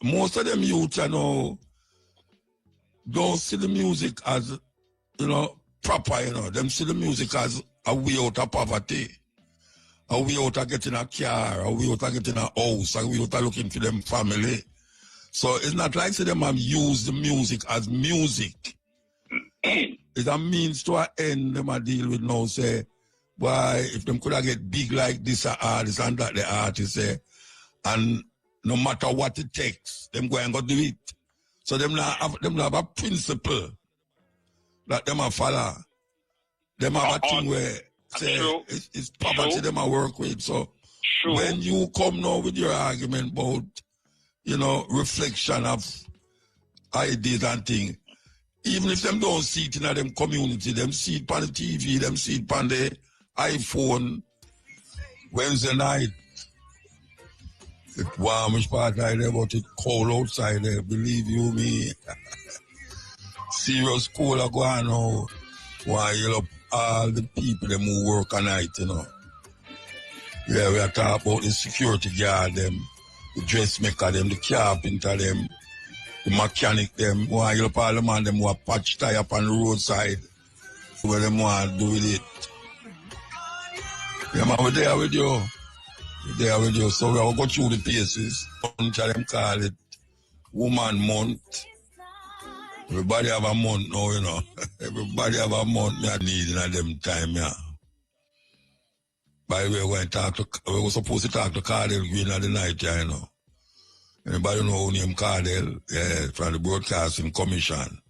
most of them youth, you know, don't see the music as, you know, proper, you know. Them see the music as a way out of poverty, a way out of getting a car, a way out of getting a house, a way out of looking for them family. So it's not like say them have used the music as music. It's a means to an end them a deal with now, say, why if them could have get big like this artist and that the artist say, and no matter what it takes, them go and go do it. So them not have a principle that them a follow. Them have a thing where say it's poverty them a work with. So when you come now with your argument about, you know, reflection of ideas and things, even if them don't see it in them community, them see it on the TV, them see it on the iPhone Wednesday night. It warmish part out there, but it cold outside there, believe you me. Serious cold are going on. Why you know all the people them who work at night, you know. Yeah, we are talking about the security guard them, the dressmaker them, the carpenter them, the mechanic them, why you know all the man them who are patch tire up on the roadside. Where them want to do with it. Yeah, man, we're there with you. There with you. So we'll go through the paces. Until them call it Woman Month. Everybody have a month now, you know. Everybody have a month me need in them time, yeah. By the way, we were supposed to talk to Cardell Green at the night, yeah, you know. Anybody know who named Cardell? Yeah, from the Broadcasting Commission.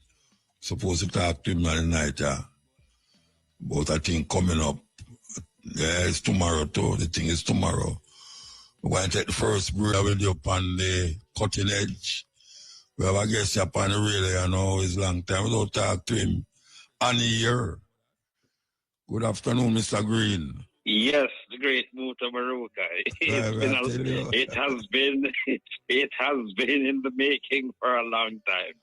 Supposed to talk to him at the night, yeah. But I think coming up, yeah, it's tomorrow too. The thing is tomorrow. We're going to take the first break with you upon the cutting edge. We have a guest upon the radio, you know, it's long time. We don't talk to him. And here. Good afternoon, Mr. Green. Yes, the great Mutabaruka. It has been in the making for a long time.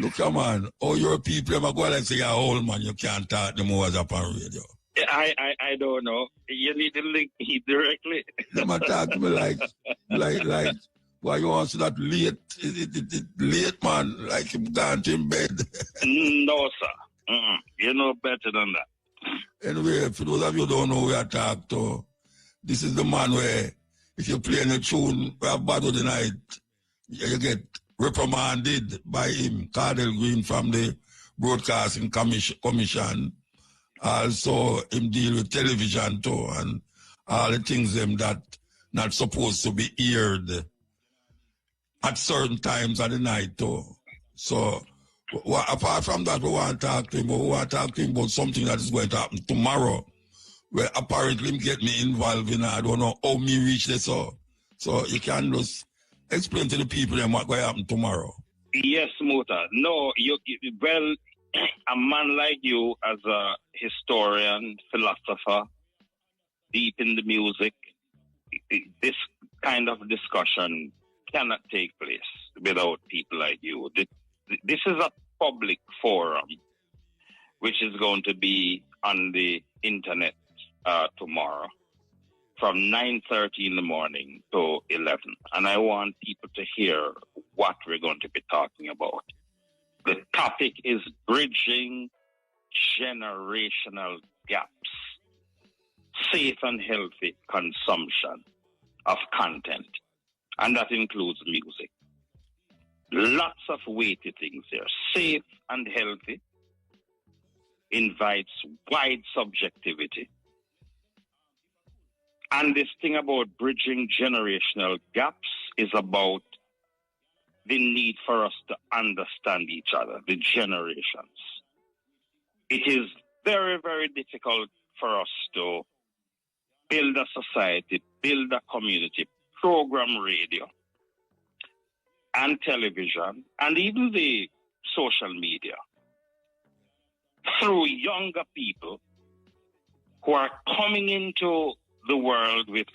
Look, man, all your people ever go like say you're old man, you can't talk them over upon radio. I don't know. You need to link me directly. Them talk to me like, why you want to that late? Late, man, like him gone to in bed. No, sir. You know better than that. Anyway, for those of you who don't know who I talk to, this is the man where if you play a tune where bad of the night, you get reprimanded by him, Cardell Green from the Broadcasting Commission. Also, him deal with television too, and all the things them that not supposed to be aired at certain times of the night too. So, apart from that, we want to talk to him, but we want to talk to him about something that is going to happen tomorrow, where apparently him get me involved in. I don't know how me reach this. So you can just explain to the people then what's going to happen tomorrow. Yes, Muta. No, well, a man like you as a historian, philosopher, deep in the music, this kind of discussion cannot take place without people like you. This is a public forum, which is going to be on the internet tomorrow from 9:30 in the morning to 11. And I want people to hear what we're going to be talking about. The topic is bridging generational gaps, safe and healthy consumption of content, and that includes music. Lots of weighty things there. Safe and healthy invites wide subjectivity. And this thing about bridging generational gaps is about the need for us to understand each other, the generations. It is very, very difficult for us to build a society, build a community, program radio and television, and even the social media, through younger people who are coming into the world with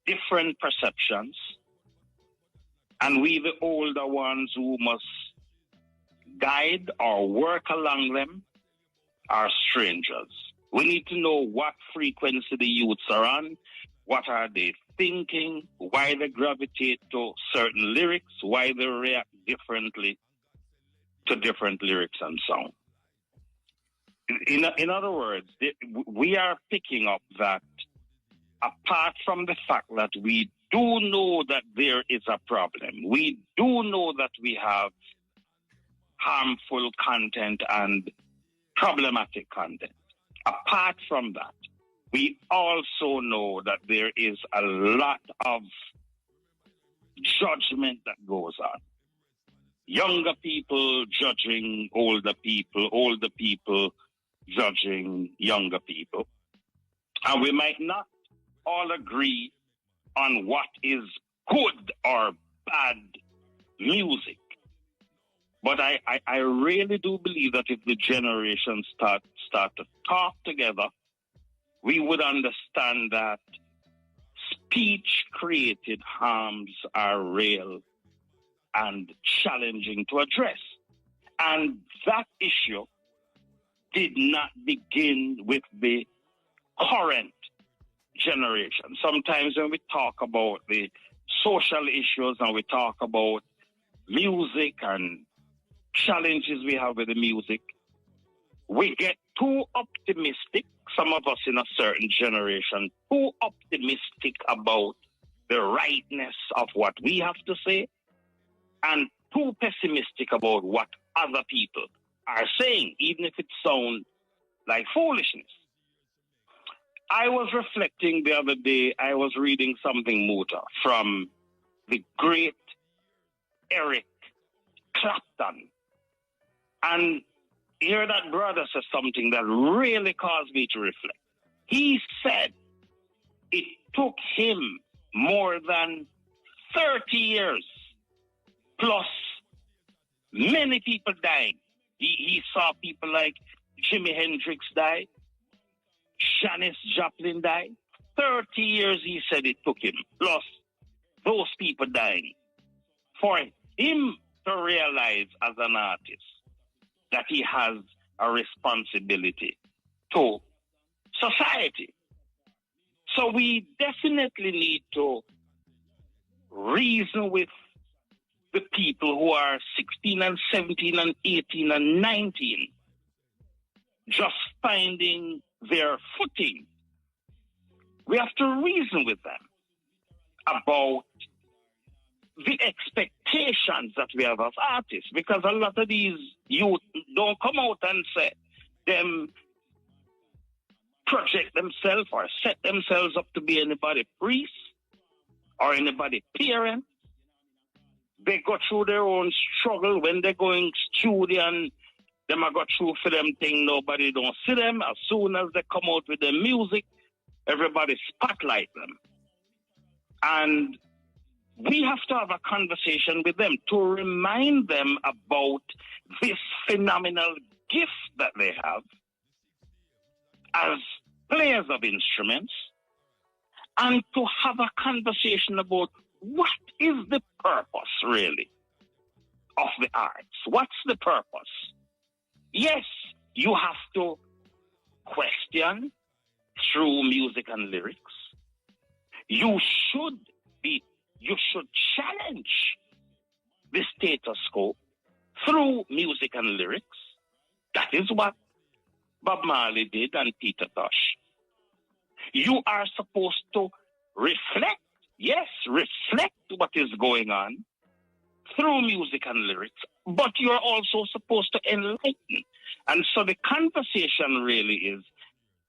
different perceptions, and we, the older ones who must guide or work along them, are strangers. We need to know what frequency the youths are on, what are they thinking, why they gravitate to certain lyrics, why they react differently to different lyrics and sound. In other words, we are picking up that apart from the fact that we do know that there is a problem, we do know that we have harmful content and problematic content. Apart from that, we also know that there is a lot of judgment that goes on. Younger people judging older people judging younger people. And we might not all agree on what is good or bad music. But I really do believe that if the generations start to talk together, we would understand that speech-created harms are real and challenging to address. And that issue did not begin with the current generation. Sometimes when we talk about the social issues and we talk about music and challenges we have with the music, we get too optimistic, some of us in a certain generation, too optimistic about the rightness of what we have to say and too pessimistic about what other people are saying, even if it sounds like foolishness. I was reflecting the other day, I was reading something, Muta, from the great Eric Clapton. And here that brother says something that really caused me to reflect. He said it took him more than 30 years plus many people dying. He saw people like Jimi Hendrix die, Janis Joplin died. 30 years, he said it took him, plus those people dying, for him to realize as an artist that he has a responsibility to society. So we definitely need to reason with the people who are 16 and 17 and 18 and 19, just finding their footing. We have to reason with them about the expectations that we have as artists, because a lot of these youth don't come out and say them project themselves or set themselves up to be anybody priest or anybody parent. They go through their own struggle when they're going studio and them I go through for them thing, nobody don't see them. As soon as they come out with their music, everybody spotlight them. And we have to have a conversation with them to remind them about this phenomenal gift that they have as players of instruments, and to have a conversation about what is the purpose, really, of the arts. What's the purpose? Yes, you have to question through music and lyrics. You should challenge the status quo through music and lyrics. That is what Bob Marley did and Peter Tosh. You are supposed to reflect what is going on through music and lyrics, but you're also supposed to enlighten. And so the conversation really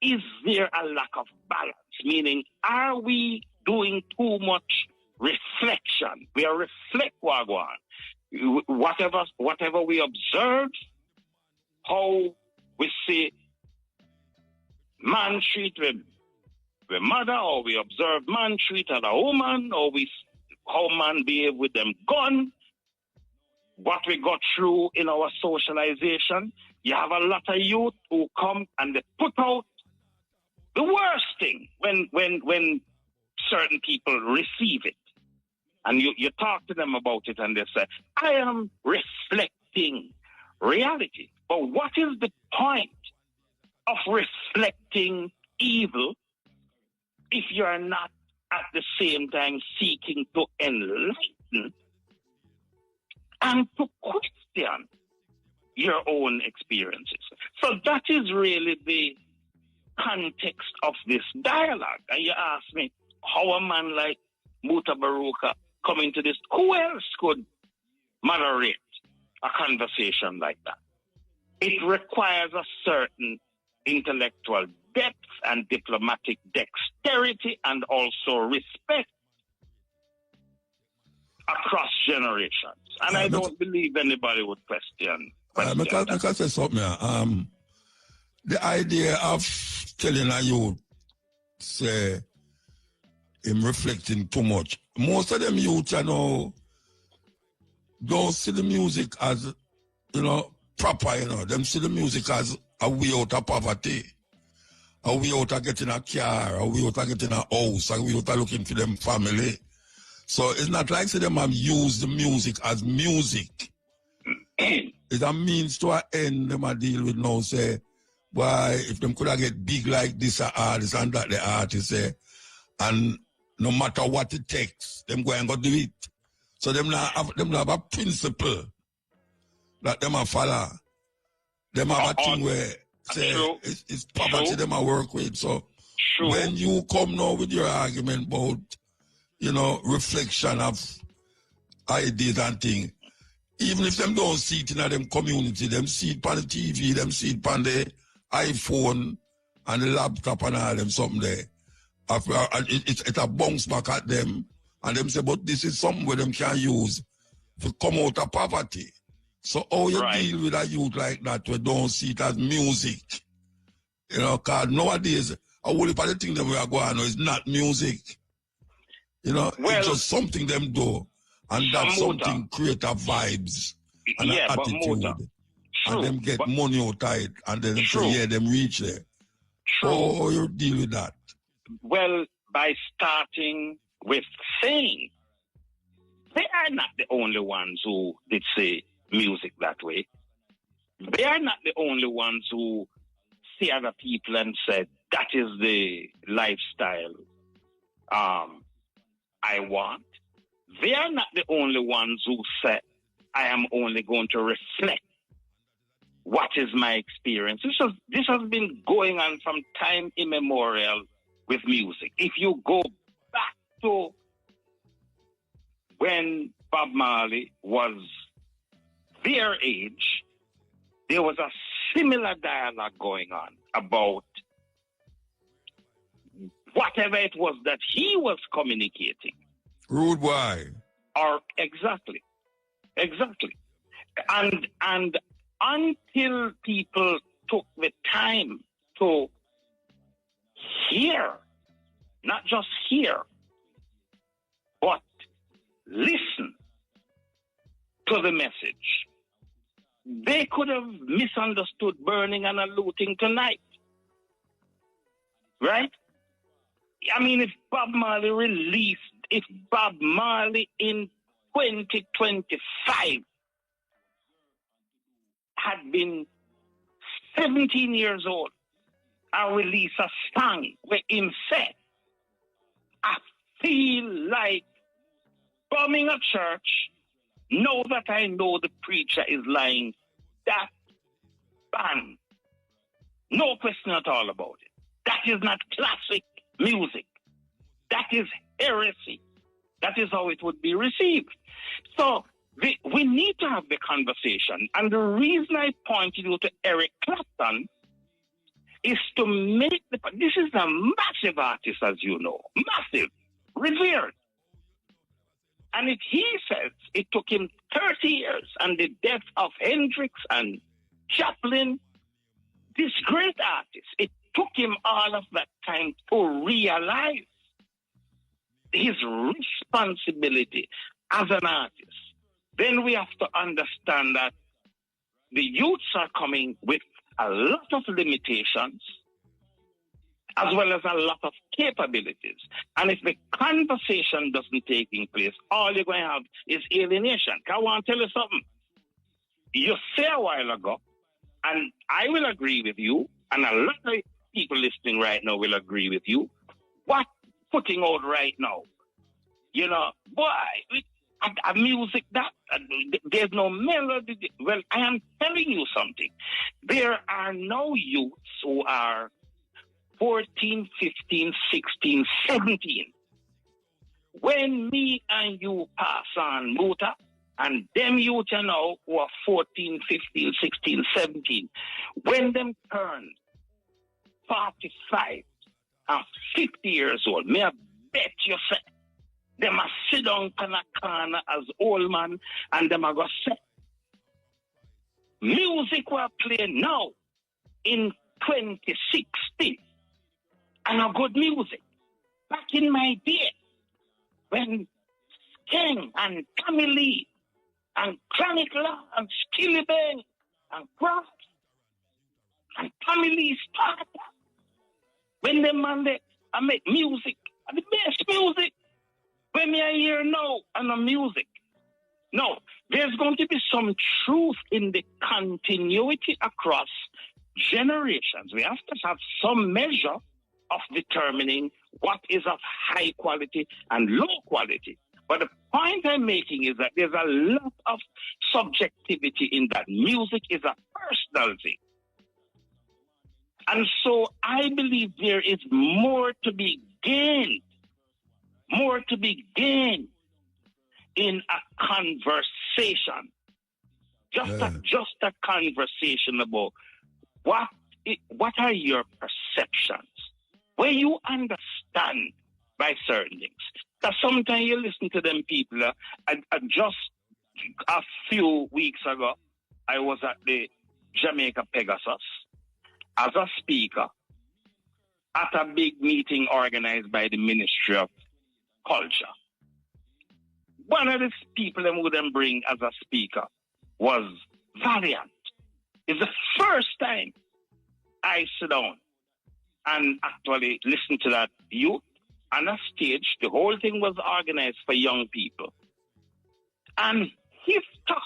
is there a lack of balance? Meaning, are we doing too much reflection? We are reflect wagwan. Whatever we observe, how we see man treat with mother, or we observe man treat at a woman, or how man behave with them gun, what we got through in our socialization. You have a lot of youth who come and they put out the worst thing when certain people receive it. And you talk to them about it and they say, I am reflecting reality. But what is the point of reflecting evil if you're not at the same time seeking to enlighten and to question your own experiences. So that is really the context of this dialogue. And you ask me, how a man like Mutabaruka coming to this, who else could moderate a conversation like that? It requires a certain intellectual depth and diplomatic dexterity and also respect across generations. And I don't believe anybody would question that. I can say something. The idea of telling a youth, say, him reflecting too much. Most of them youth, don't see the music as, proper, Them see the music as a way out of poverty, a way out of getting a car, a way out of getting a house, a way out of looking for them family. So it's not like say them have used the music as music. It's a means to an end them a deal with now, say, why if them could have get big like this artist and that the artist say, and no matter what it takes, them go and go do it. So them not have a principle that them a follow. Them have a thing where say it's poverty them a work with. So when you come now with your argument about, reflection of ideas and things, even if them don't see it in them community, them see it on the TV, them see it on the iPhone and the laptop and all them something there. It's a bounce back at them. And them say, but this is something where them can use to come out of poverty. So how you deal with a youth like that we don't see it as music? Because nowadays, a whole heap of the thing that we are going on is not music. It's just something them do. And that something create a vibes and an attitude. And them get money out of it. And then say, them reach there. How you deal with that? Well, by starting with saying they are not the only ones who did say music that way. They are not the only ones who see other people and said, that is the lifestyle I want. They are not the only ones who said, I am only going to reflect what is my experience. This has been going on from time immemorial with music. If you go back to when Bob Marley was their age, there was a similar dialogue going on about whatever it was that he was communicating. Rude boy. Or exactly. And until people took the time to hear, not just hear, but listen to the message, they could have misunderstood burning and looting tonight. Right? I mean, if Bob Marley in 2025 had been 17 years old and released a song where him said, I feel like bombing a church, know that I know the preacher is lying. That banned. No question at all about it. That is not classic music. That is heresy. That is how it would be received. So we need to have the conversation. And the reason I pointed you to Eric Clapton is to make this is a massive artist, as you know. Massive. Revered. And if he says it took him 30 years and the death of Hendrix and Chaplin, this great artist, it took him all of that time to realize his responsibility as an artist. Then we have to understand that the youths are coming with a lot of limitations as well as a lot of capabilities. And if the conversation doesn't take place, all you're going to have is alienation. I want to tell you something. You say a while ago, and I will agree with you, and a lot of people listening right now will agree with you, what putting out right now. You know, boy, a music that there's no melody. Well, I am telling you something. There are no youths who are 14, 15, 16, 17. When me and you pass on muta, and them youth you know who are 14, 15, 16, 17, when them turn 45 and 50 years old, may I bet you say, them a sit down in a corner as old man and them a go say, music we're playing now in 2016 and a good music. Back in my day, when King and Tommy Lee and Chronic Law and Skilly Bang and Craft and Tommy Lee started, when them man they I make music, the best music. When you hear now and the music, no, there's going to be some truth in the continuity across generations. We have to have some measure of determining what is of high quality and low quality. But the point I'm making is that there's a lot of subjectivity in that. Music is a personal thing. And so I believe there is more to be gained in a conversation. Just a conversation about what are your perceptions? Where you understand by certain things. Because sometimes you listen to them people. Just a few weeks ago, I was at the Jamaica Pegasus as a speaker at a big meeting organized by the Ministry of Culture. One of the people who them bring as a speaker was Valiant. It's the first time I sit down and actually listen to that youth on a stage. The whole thing was organized for young people. And his talk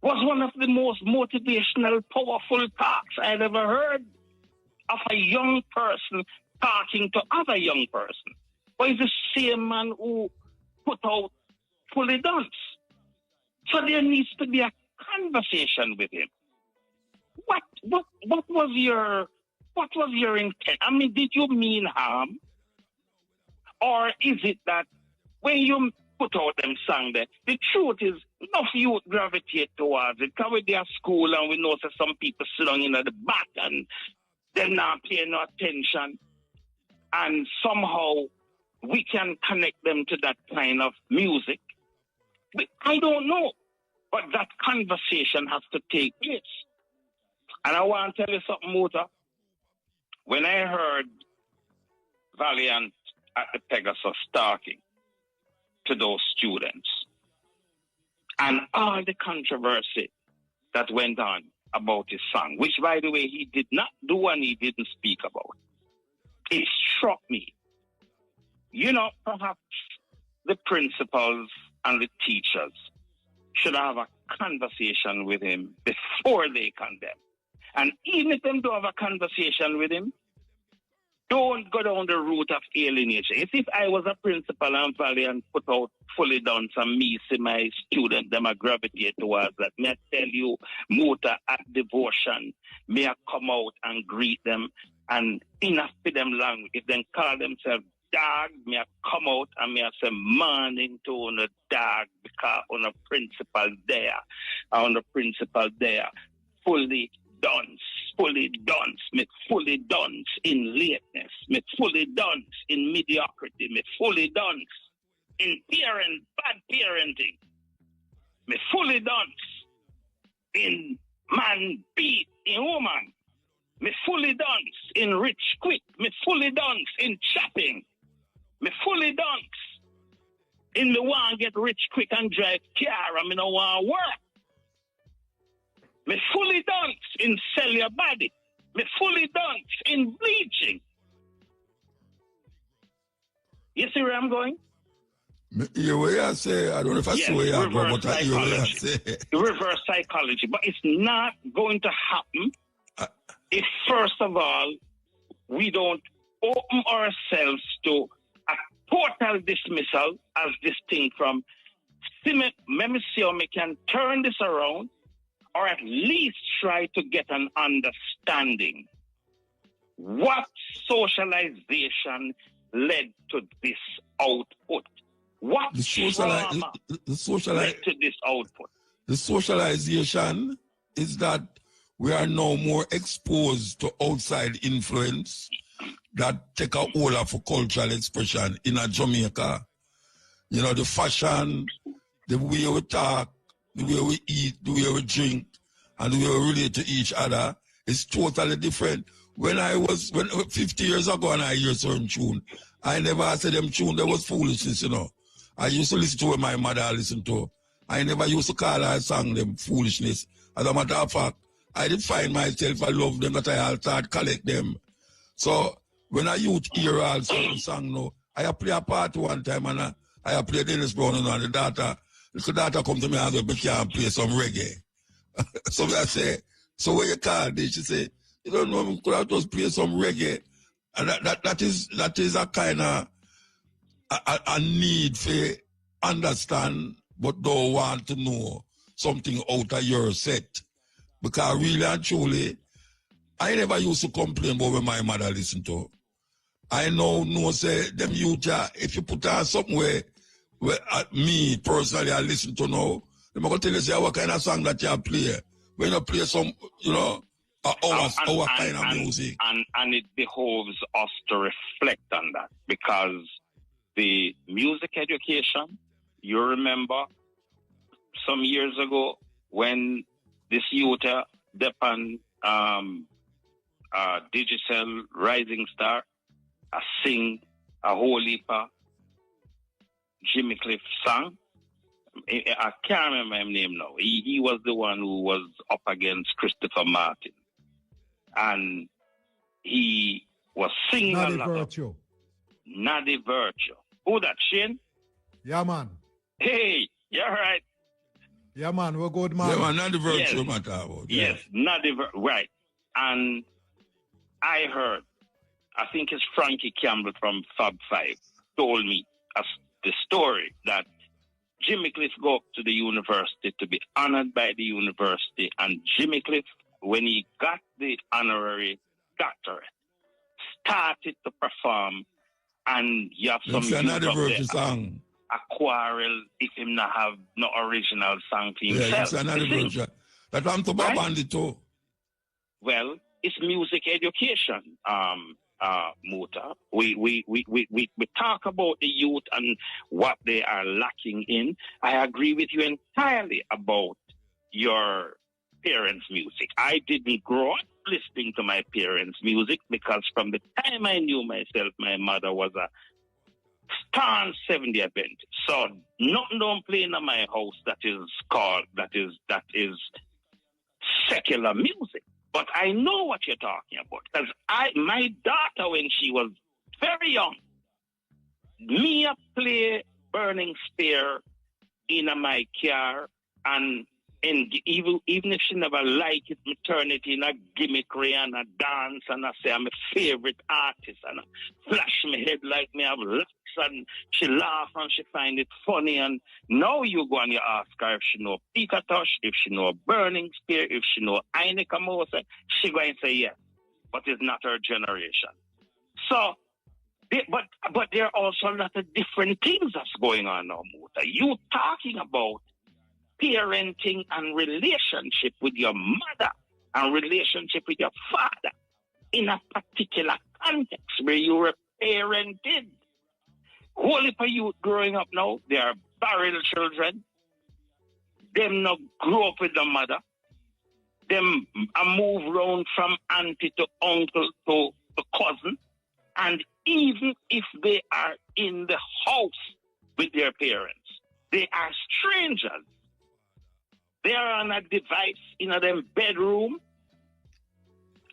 was one of the most motivational, powerful talks I'd ever heard of a young person talking to other young person. But it's the same man who put out Fully Dance. So there needs to be a conversation with him. What was your intent? I mean, did you mean harm? Or is it that when you put out them song there, the truth is enough youth gravitate towards it. Because we're at school and we know that some people sit down in the back and they're not paying no attention. And somehow we can connect them to that kind of music. But I don't know. But that conversation has to take place. And I want to tell you something, Muta. When I heard Valiant at the Pegasus talking to those students and all the controversy that went on about his song, which, by the way, he did not do and he didn't speak about, it struck me. You know, perhaps the principals and the teachers should have a conversation with him before they condemn. And even if they don't have a conversation with him, don't go down the route of alienation. If I was a principal and Valiant put out Fully Done and me see my student, them a gravitate towards that. May I tell you, Muta at devotion, may I come out and greet them and enough for them language. If they call themselves dog, may I come out and may I say morning to on a dog because on a principal there, fully done, me fully done in lateness, me fully done in mediocrity, me fully done in bad parenting, me fully done in man beat in woman, me fully done in rich quick, me fully done in chopping, me fully done in the one get rich quick and drive car, I mean no want work. Me fully done in sell your body. Me fully done in bleaching. You see where I'm going? You way I say, I don't know if I see where you're going, but I hear where I say. Reverse psychology. But it's not going to happen if, first of all, we don't open ourselves to a total dismissal as distinct from, let me see how we can turn this around, or at least try to get an understanding. What socialization led to this output? What trauma led to this output? The socialization is that we are now more exposed to outside influence that take a hold of cultural expression in a Jamaica. You know, the fashion, the way we talk, the way we eat, the way we drink, and the way we relate to each other is totally different. When 50 years ago and I hear certain tune, I never said them tune, there was foolishness, you know. I used to listen to what my mother listened to. I never used to call her song them foolishness. As a matter of fact, I did find myself, I love them, that I start collect them. So when I youth hear all certain song now, I play a part one time and I play Dennis Brown and the daughter come to me and say, "We can play some reggae." So I say, "So what you call this?" She say, "You don't know, we could have just play some reggae." And that is a kind of a need for understand, but don't want to know something out of your set. Because really and truly, I never used to complain about what my mother listened to. I know say them youth, if you put on something where me personally I listen to now, I'm going to tell you say what kind of song that you play. When you play some, you know, our kind of music. And it behoves us to reflect on that, because the music education, you remember some years ago when this youth Depan Digital Rising Star sing a whole heap of Jimmy Cliff song. I can't remember his name now. He was the one who was up against Christopher Martin. And he was singing a lot of Nadi Virtue. Who that, Shane? Yeah, man. Hey, you're right. Yeah, man, we're good, man. Yeah, man, Nadi Virtue, yes. Matter. Yes, Nadi Virtue, right. And I heard, I think it's Frankie Campbell from Fab 5 told me the story that Jimmy Cliff go up to the university to be honored by the university, and Jimmy Cliff, when he got the honorary doctorate, started to perform, and you have some youth up there, song. A quarrel if him not have no original song for himself. Yeah, it's another version. That I'm to Babandi too. Well, it's music education, Muta. We talk about the youth and what they are lacking in. I agree with you entirely about your parents' music. I didn't grow up listening to my parents' music, because from the time I knew myself, my mother was a staunch 70 Adventist. So nothing don't play in my house that is secular music. But I know what you're talking about, because my daughter, when she was very young, me play Burning Spear in my car, and even if she never liked it, me turn it in a gimmickry and a dance, and I say I'm a favorite artist, and I flash my head like me have locks, and she laugh and she find it funny. And now you go and you ask her if she know Peter Tosh, if she know Burning Spear, if she know Heineken Mose, she going to say yes, but it's not her generation. So, but there are also a lot of different things that's going on now, Muta. You talking about parenting and relationship with your mother and relationship with your father in a particular context where you were parented. Whole heap of youth growing up now, they are barrel children. Them not grow up with the mother. Them move around from auntie to uncle to cousin. And even if they are in the house with their parents, they are strangers. They are on a device in a them bedroom,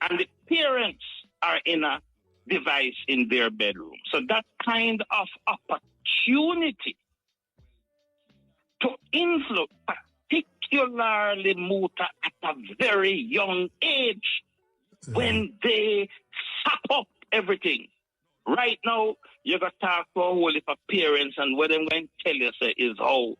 and the parents are in a device in their bedroom. So that kind of opportunity to influence, particularly Muta at a very young age, when they sap up everything. Right now, you got to talk to a whole heap of parents, and what I'm going to tell you say, is how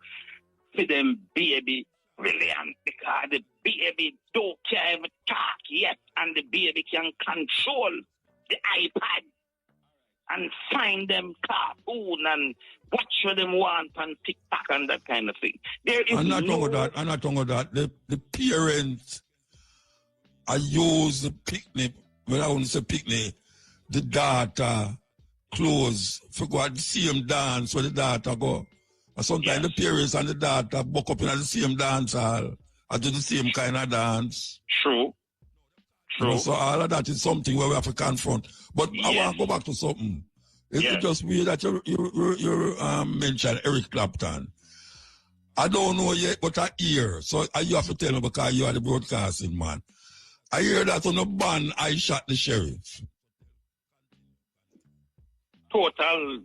for them baby brilliant, because the baby don't can even talk yet, and the baby can control the iPad and find them cartoon and watch what them want and TikTok and that kind of thing. There is I'm not no... talking about that. I'm not talking about that. The parents, I use the picnic, when I want to say picnic, the daughter clothes for go at the same dance where the daughter go. And sometimes the parents and the daughter buck up in the same dance hall and do the same kind of dance. True. You know, so all of that is something where we have to confront. But I want to go back to something. It's just weird that you mentioned Eric Clapton. I don't know yet, but I hear. So you have to tell me because you are the broadcasting man. I hear that on the band, I Shot the Sheriff. Total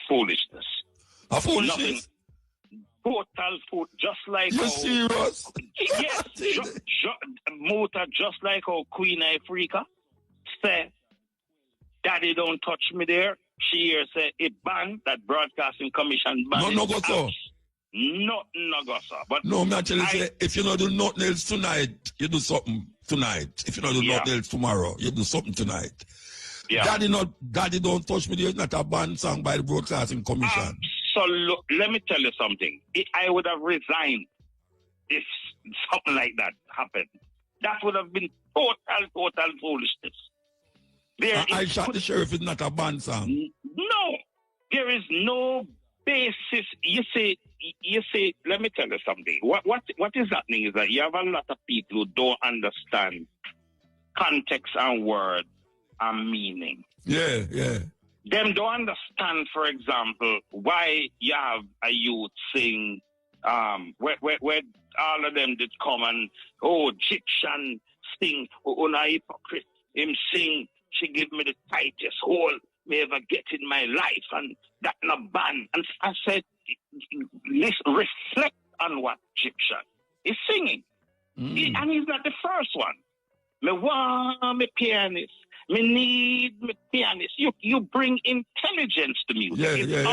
foolishness. A foolishness? Total food, just like you serious? Yes, Muta, just like how Queen Africa say, Daddy don't touch me there. She here say a ban that Broadcasting Commission ban. No go so. No go so. But no, me actually say if you don't do nothing else tonight, you do something tonight. If you don't do nothing else tomorrow, you do something tonight. Yeah. Daddy don't touch me there. It's not a banned song by the Broadcasting Commission. So look, let me tell you something. I would have resigned if something like that happened. That would have been total foolishness. I Shot the Sheriff is not a band song. No, there is no basis. You say. Let me tell you something. What is happening is that you have a lot of people who don't understand context and word and meaning. Yeah. Them don't understand, for example, why you have a youth sing, where all of them did come and, Egyptian sing, a hypocrite, him sing, she give me the tightest hole me ever get in my life, and that not ban. And I said, reflect on what Egyptian is singing. And he's not the first one. Me want me pianist. Me need me pianist. You bring intelligence to music. Yeah.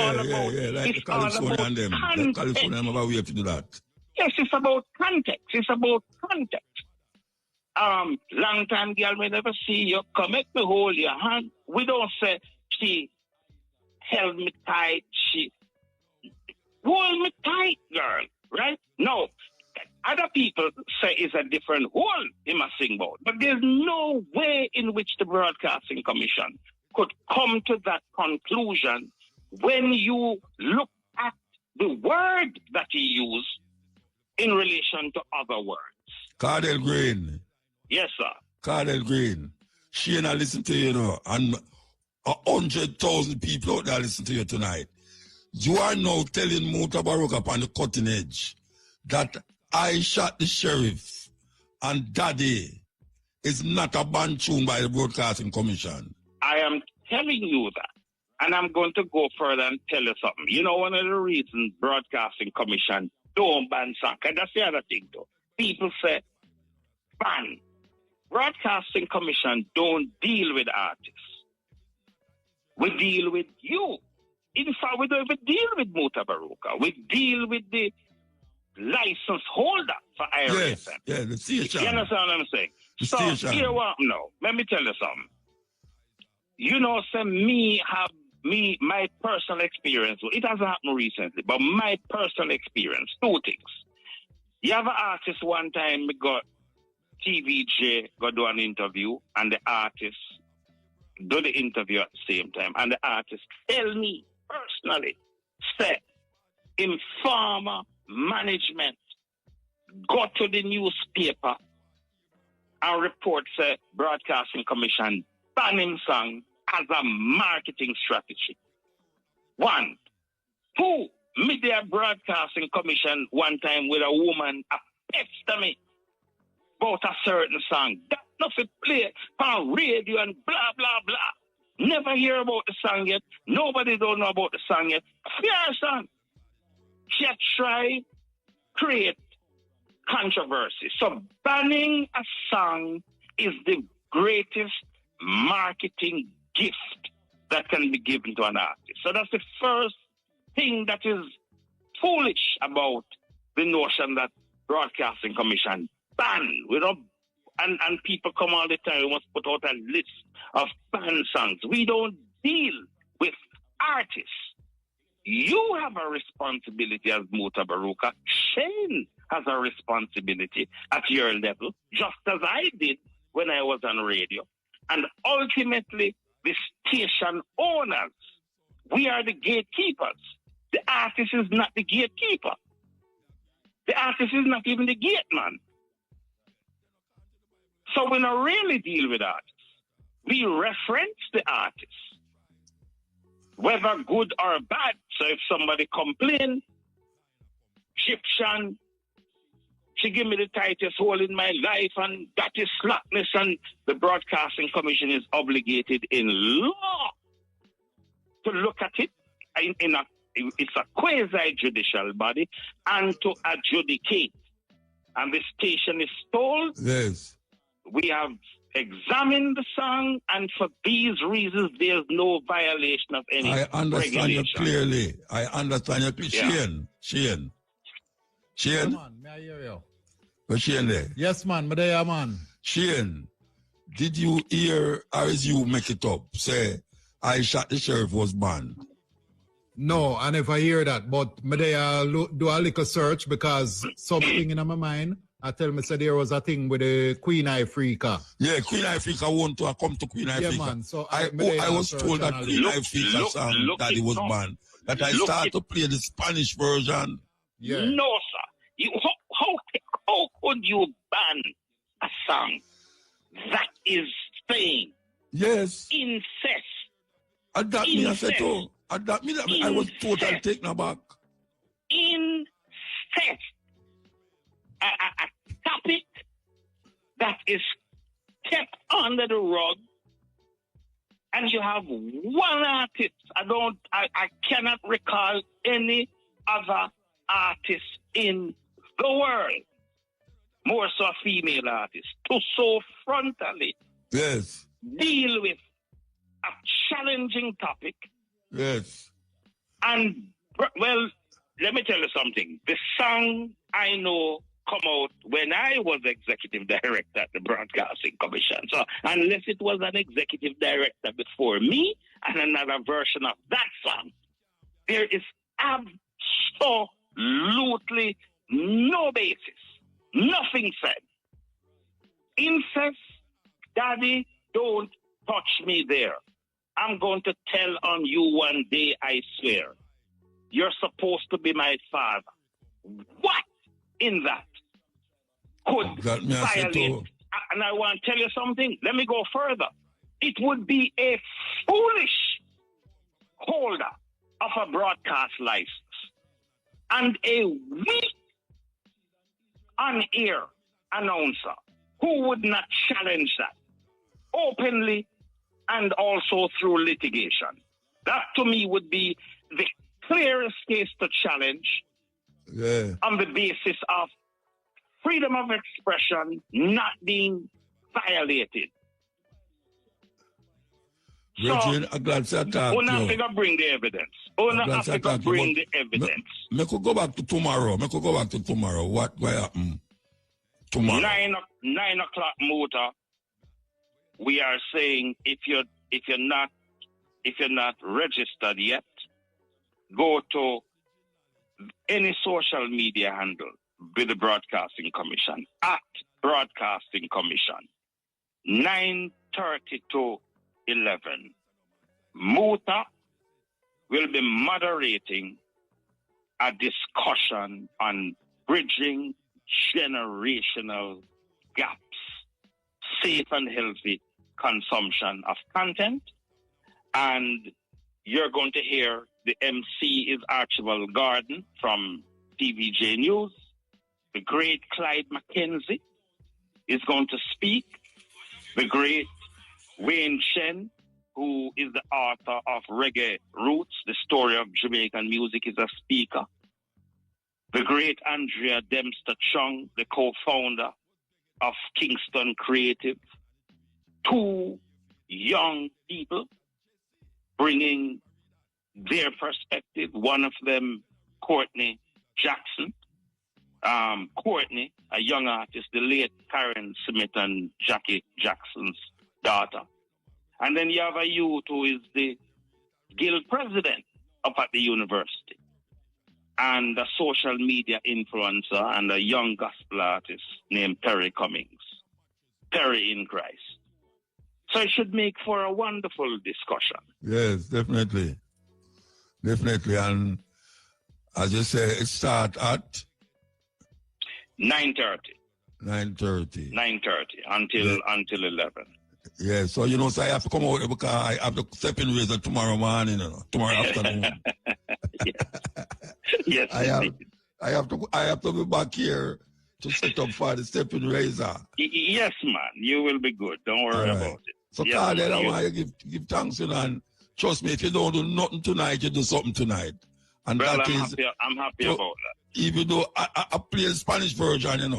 Like the California and them. The California have a way to do that. Yes, it's about context. Long time girl may never see you. Come make me hold your hand. We don't say she held me tight. She hold me tight, girl. Right? No. Other people say it's a different hole he must sing about. But there's no way in which the Broadcasting Commission could come to that conclusion when you look at the word that he used in relation to other words. Cardell Green. Yes, sir. Cardell Green. She and I listen to you, and 100,000 people out there listen to you tonight. You are now telling Mutabaruka upon the cutting edge that I Shot the Sheriff and Daddy is not a band tune by the Broadcasting Commission. I am telling you that. And I'm going to go further and tell you something. You know, one of the reasons Broadcasting Commission don't ban songs, and that's the other thing though. People say, ban. Broadcasting Commission don't deal with artists. We deal with you. In fact, we don't even deal with Mutabaruka. We deal with the license holder for IRS. Yeah, the station. You understand what I'm saying? The so, station. Here what no. Let me tell you something. You know, my personal experience, it hasn't happened recently, but my personal experience, two things. You have an artist one time, we got TVJ, go do an interview, and the artist do the interview at the same time, and the artist tell me personally, say, informer management go to the newspaper and report say Broadcasting Commission ban him song as a marketing strategy. 1. 2. Media Broadcasting Commission one time with a woman a pester me about a certain song. That nothing play on radio and blah blah blah. Never hear about the song yet. Nobody don't know about the song yet. Fair song. She tried create controversy. So banning a song is the greatest marketing gift that can be given to an artist. So that's the first thing that is foolish about the notion that Broadcasting Commission ban. We don't, and people come all the time, we must put out a list of banned songs. We don't deal with artists. You have a responsibility as Mutabaruka. Shane has a responsibility at your level, just as I did when I was on radio. And ultimately, the station owners, we are the gatekeepers. The artist is not the gatekeeper. The artist is not even the gate man. So we don't really deal with artists. We reference the artists, whether good or bad. So if somebody complains, Egyptian, she gave me the tightest hole in my life, and that is slackness, and the Broadcasting Commission is obligated in law to look at it. It's a quasi-judicial body, and to adjudicate. And the station is told, yes, we have examined the song, and for these reasons, there's no violation of any I understand regulation. you clearly. I understand you clearly. Yeah. Shane. Man, may I hear you? Where's Shane there? Yes, man. Me there, man. Shane, did you hear, or is you make it up, say, I Shot the Sheriff was banned? No, I never hear that. But me there do a little search because something in my mind, I tell me say there was a thing with the Queen Africa. Yeah, Queen Africa want to come to Queen Africa. Yeah, man. So I was told that Queen Africa song that it was banned. That I start to play the Spanish version. Yeah. No, sir. How could you ban a song that is saying Yes. incest? That me I said too. That me that I was totally taken aback. Incest. A topic that is kept under the rug, and you have one artist. I cannot recall any other artist in the world, more so a female artist, to so frontally Yes. deal with a challenging topic. Yes. And, well, let me tell you something. The song I know come out when I was executive director at the Broadcasting Commission. So unless it was an executive director before me and another version of that song, there is absolutely no basis. Nothing said. Incest, daddy, don't touch me there. I'm going to tell on you one day, I swear. You're supposed to be my father. What in that could violate? And I want to tell you something. Let me go further. It would be a foolish holder of a broadcast license and a weak on-air announcer who would not challenge that openly and also through litigation. That to me would be the clearest case to challenge on the basis of freedom of expression not being violated. Regine, I'm glad to talk Una Africa bring the evidence. Una Africa bring the evidence. Me could go back to tomorrow. What will happen tomorrow? 9 o'clock muta. We are saying if you're not registered yet, go to any social media handle with the Broadcasting Commission at Broadcasting Commission. 9:30 to 11. Muta will be moderating a discussion on bridging generational gaps, safe and healthy consumption of content. And you're going to hear the MC is Archibald Garden from TVJ News. The great Clyde Mackenzie is going to speak. The great Wayne Chen, who is the author of Reggae Roots, the story of Jamaican music, is a speaker. The great Andrea Dempster Chung, the co-founder of Kingston Creative. Two young people bringing their perspective. One of them, Courtney Jackson. Courtney, a young artist, the late Karen Smith and Jackie Jackson's daughter. And then you have a youth who is the guild president up at the university, and a social media influencer and a young gospel artist named Perry Cummings. Perry in Christ. So it should make for a wonderful discussion. Yes, definitely. Definitely. And as you say, it starts at 9:30. 9:30. 9:30 until 11. Yeah, so so I have to come out there because I have the stepping razor tomorrow morning, tomorrow afternoon. Yes. I have to be back here to set up for the stepping razor. Yes, man. You will be good. Don't worry about it. So, Carl, I want you to give thanks, and trust me, if you don't do nothing tonight, you do something tonight. And well, that I'm happy about that. Even though I play the Spanish version,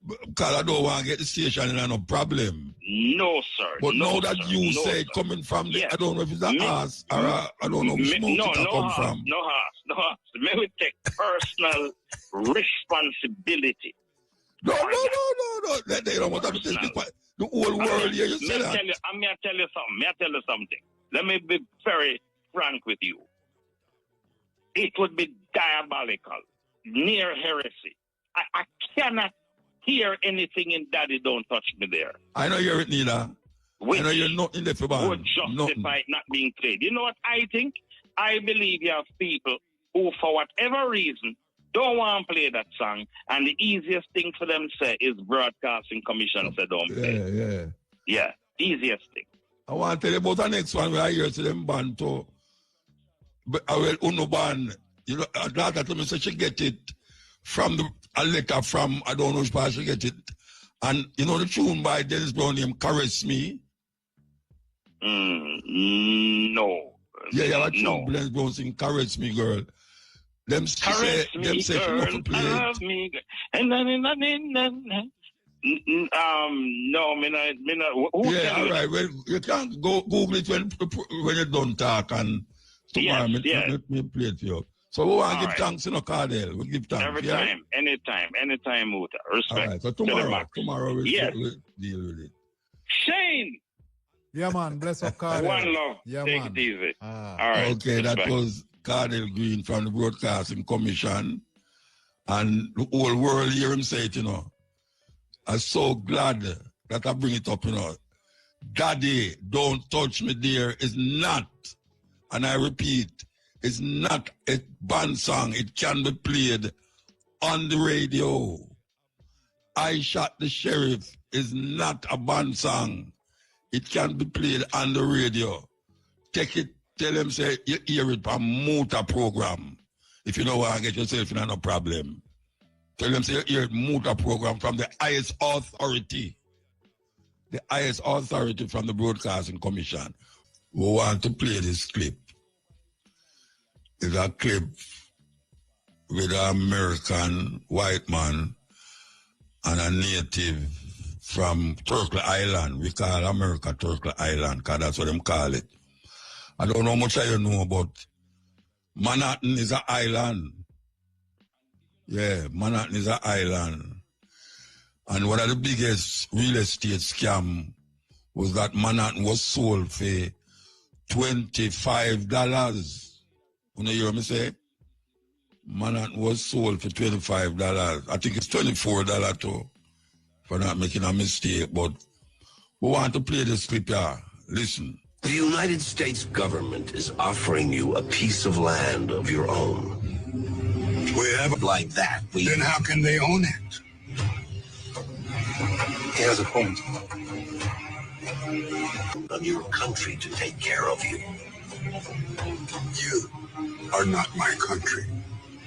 because I don't want to get the station, no problem. No, sir. But now that you say coming from the, I don't know if it's an ass or I don't know which smoke it come from. No harsh. May we take personal responsibility. No. They don't want to take the whole world here. You say that. May I tell you something? Let me be very frank with you. It would be diabolical, near heresy. I cannot hear anything in Daddy Don't Touch Me There. I know you're it neither. I know you're not in the football. Would justify it not being played. You know what I think? I believe you have people who, for whatever reason, don't want to play that song, and the easiest thing for them to say is Broadcasting Commission said don't play. Yeah, easiest thing. I want to tell you about the next one where I hear to them band too. But I will Uno band. Daughter told me so she get it from a letter from, I don't know which part she get it. And the tune by Dennis Brown named Caress Me? No. Yeah, you have a tune Dennis Brown sing Caress Me, girl. Them say girl, love me, girl. No, me not. All right. Well, you can go Google it when you don't talk, and tomorrow let me play it for you. So we want to give thanks, Cardell. We give thanks. Every time, anytime, Muta. Respect. All right, so tomorrow we'll deal with it. Shane! Yeah, man. Bless up, Cardell. One love. Yeah, Take man. it easy. All right. Okay, that was Cardell Green from the Broadcasting Commission. And the whole world hear him say it, I'm so glad that I bring it up, Daddy, Don't Touch Me There is not, and I repeat, it's not a band song. It can be played on the radio. I Shot the Sheriff is not a band song. It can be played on the radio. Take it, tell them, say, you hear it from Muta program. If you don't want to get yourself in, no problem. Tell them, say, you hear it Muta program from the highest authority. The highest authority from the Broadcasting Commission. We want to play this clip. It's a clip with an American white man and a native from Turtle Island. We call America Turtle Island because that's what them call it. I don't know how much you know, but Manhattan is an island. Yeah, Manhattan is an island. And one of the biggest real estate scam was that Manhattan was sold for $25. You hear me say? Manhattan was sold for $25. I think it's $24 too, for not making a mistake. But we want to play this clip here. Listen. The United States government is offering you a piece of land of your own. We have like that. Then how can they own it? He has a point. Of your country to take care of you. You are not my country.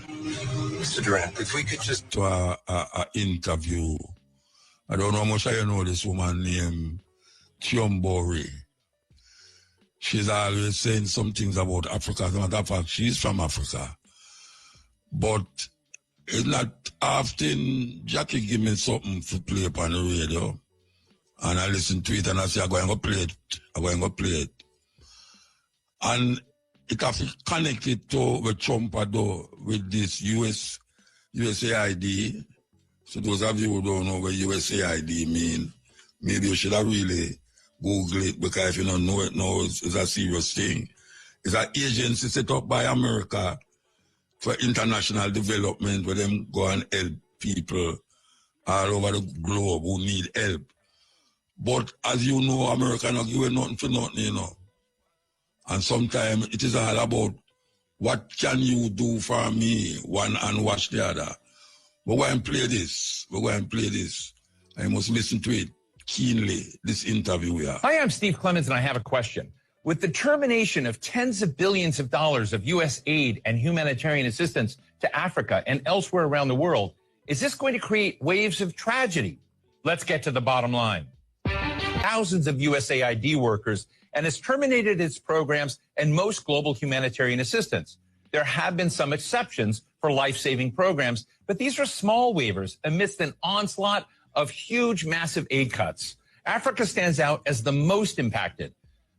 Mr. Durant, if we could just... To a interview. I don't know how much I know this woman named Kyombori. She's always saying some things about Africa. As a matter of fact, she's from Africa. But it's not often Jackie give me something to play up on the radio. And I listen to it and I say, I'm going to play it. I'm going to play it. And it has to connect it to the Trump with this USAID. So those of you who don't know what USAID mean, maybe you should have really Google it, because if you don't know it now, it's a serious thing. It's an agency set up by America for international development, where them go and help people all over the globe who need help. But as you know, America not give nothing for nothing, you know. And sometimes it is all about what can you do for me, one and watch the other. We're going to play this. We're going to play this. I must listen to it keenly, this interview we have. Hi, I'm Steve Clemens, and I have a question. With the termination of tens of billions of dollars of U.S. aid and humanitarian assistance to Africa and elsewhere around the world, is this going to create waves of tragedy? Let's get to the bottom line. Thousands of USAID workers and has terminated its programs and most global humanitarian assistance. There have been some exceptions for life-saving programs, but these are small waivers amidst an onslaught of huge, massive aid cuts. Africa stands out as the most impacted.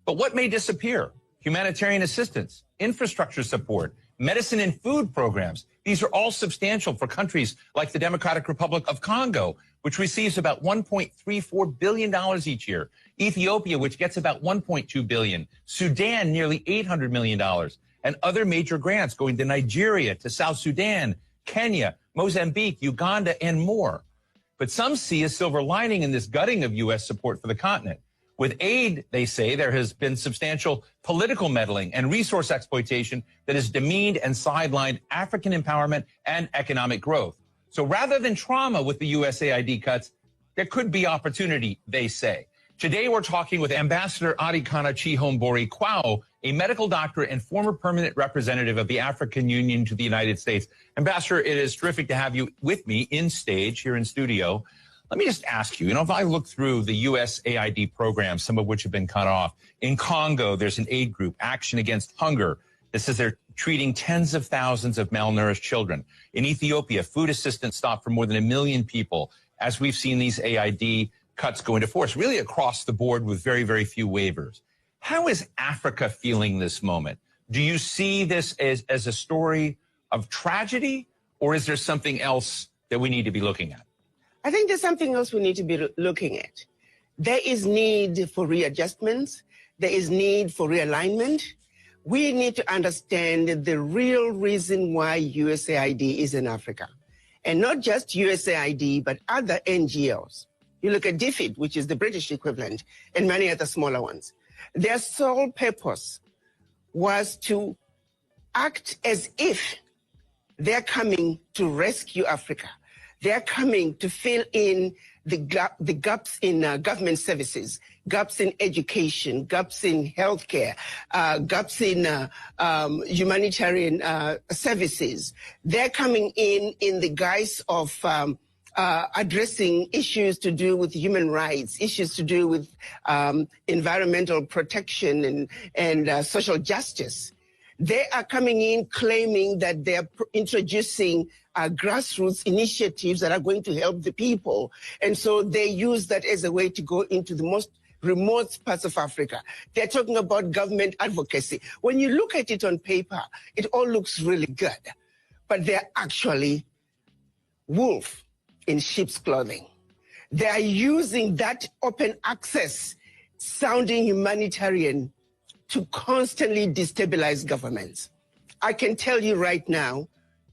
But what may disappear? Humanitarian assistance, infrastructure support, medicine and food programs. These are all substantial for countries like the Democratic Republic of Congo, which receives about $1.34 billion each year. Ethiopia, which gets about $1.2 billion. Sudan, nearly $800 million. And other major grants going to Nigeria, to South Sudan, Kenya, Mozambique, Uganda, and more. But some see a silver lining in this gutting of U.S. support for the continent. With aid, they say, there has been substantial political meddling and resource exploitation that has demeaned and sidelined African empowerment and economic growth. So rather than trauma with the USAID cuts, there could be opportunity, they say. Today, we're talking with Ambassador Adikana Chihombori Kwao, a medical doctor and former permanent representative of the African Union to the United States. Ambassador, it is terrific to have you with me in stage here in studio. Let me just ask you, if I look through the USAID programs, some of which have been cut off, in Congo, there's an aid group, Action Against Hunger. This says they're treating tens of thousands of malnourished children. In Ethiopia, food assistance stopped for more than 1 million people, as we've seen these AID cuts go into force, really across the board with very, very few waivers. How is Africa feeling this moment? Do you see this as a story of tragedy, or is there something else that we need to be looking at? I think there's something else we need to be looking at. There is need for readjustments. There is need for realignment. We need to understand the real reason why USAID is in Africa. And not just USAID, but other NGOs. You look at DFID, which is the British equivalent, and many other smaller ones. Their sole purpose was to act as if they're coming to rescue Africa. They're coming to fill in the gaps in government services, gaps in education, gaps in healthcare, gaps in humanitarian services. They're coming in the guise of addressing issues to do with human rights, issues to do with environmental protection and social justice. They are coming in claiming that they're introducing grassroots initiatives that are going to help the people. And so they use that as a way to go into the most remote parts of Africa. They're talking about government advocacy. When you look at it on paper, it all looks really good, but they're actually wolf in sheep's clothing. They are using that open access sounding humanitarian to constantly destabilize governments. I can tell you right now,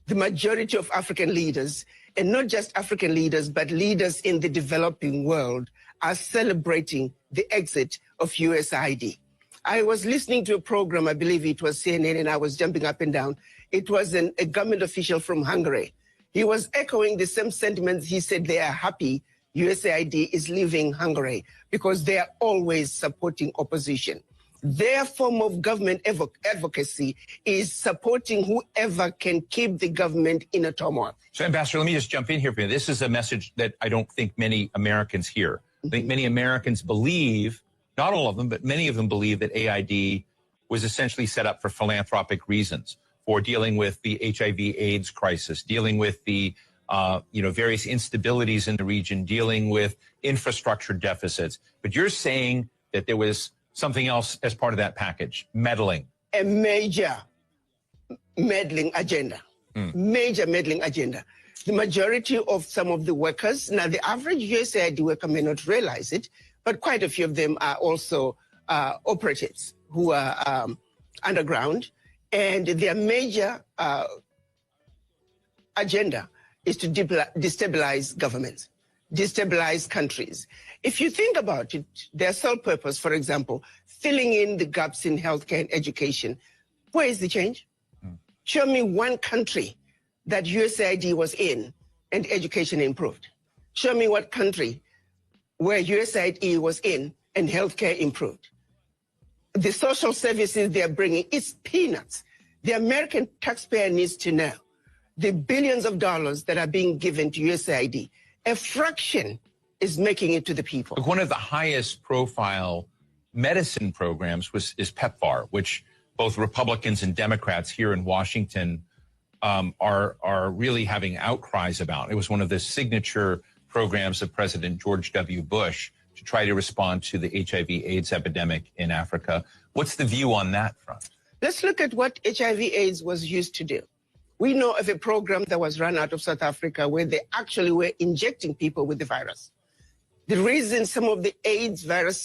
the majority of African leaders, and not just African leaders, but leaders in the developing world, are celebrating the exit of USAID. I was listening to a program, I believe it was CNN, and I was jumping up and down. It was a government official from Hungary. He was echoing the same sentiments. He said they are happy USAID is leaving Hungary because they are always supporting opposition. Their form of government advocacy is supporting whoever can keep the government in a turmoil. So, Ambassador, let me just jump in here for you. This is a message that I don't think many Americans hear. I think many Americans believe, not all of them, but many of them believe that AID was essentially set up for philanthropic reasons, for dealing with the HIV/AIDS crisis, dealing with the various instabilities in the region, dealing with infrastructure deficits. But you're saying that there was something else as part of that package, meddling. A major meddling agenda. Major meddling agenda. The majority of some of the workers, now the average USAID worker may not realize it, but quite a few of them are also operatives who are underground, and their major agenda is to destabilize governments, destabilize countries. If you think about it, their sole purpose, for example, filling in the gaps in healthcare and education, where is the change? Show me one country that USAID was in and education improved. Show me what country where USAID was in and healthcare improved. The social services they're bringing, it's peanuts. The American taxpayer needs to know the billions of dollars that are being given to USAID, a fraction is making it to the people. One of the highest profile medicine programs is PEPFAR, which both Republicans and Democrats here in Washington are really having outcries about. It was one of the signature programs of President George W. Bush to try to respond to the HIV/AIDS epidemic in Africa. What's the view on that front? Let's look at what HIV/AIDS was used to do. We know of a program that was run out of South Africa where they actually were injecting people with the virus. The reason some of the AIDS virus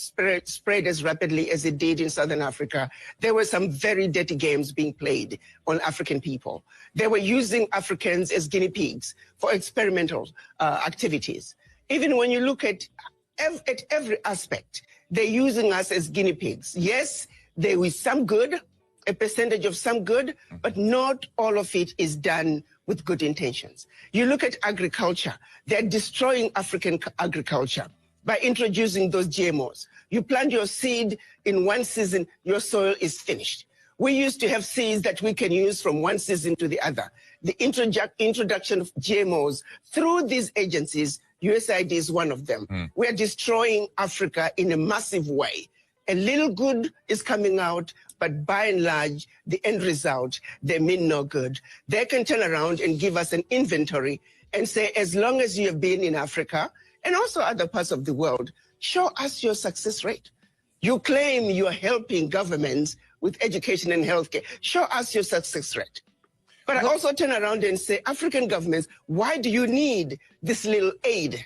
spread as rapidly as it did in Southern Africa, there were some very dirty games being played on African people. They were using Africans as guinea pigs for experimental activities. Even when you look at every aspect, they're using us as guinea pigs. Yes, there is some good, a percentage of some good, but not all of it is done with good intentions. You look at agriculture, they're destroying African agriculture by introducing those GMOs. You plant your seed in one season, your soil is finished. We used to have seeds that we can use from one season to the other. The introduction of GMOs through these agencies, USAID is one of them. We're destroying Africa in a massive way. A little good is coming out, but by and large, the end result, they mean no good. They can turn around and give us an inventory and say, as long as you have been in Africa and also other parts of the world, show us your success rate. You claim you are helping governments with education and healthcare. Show us your success rate. But I also turn around and say, African governments, why do you need this little aid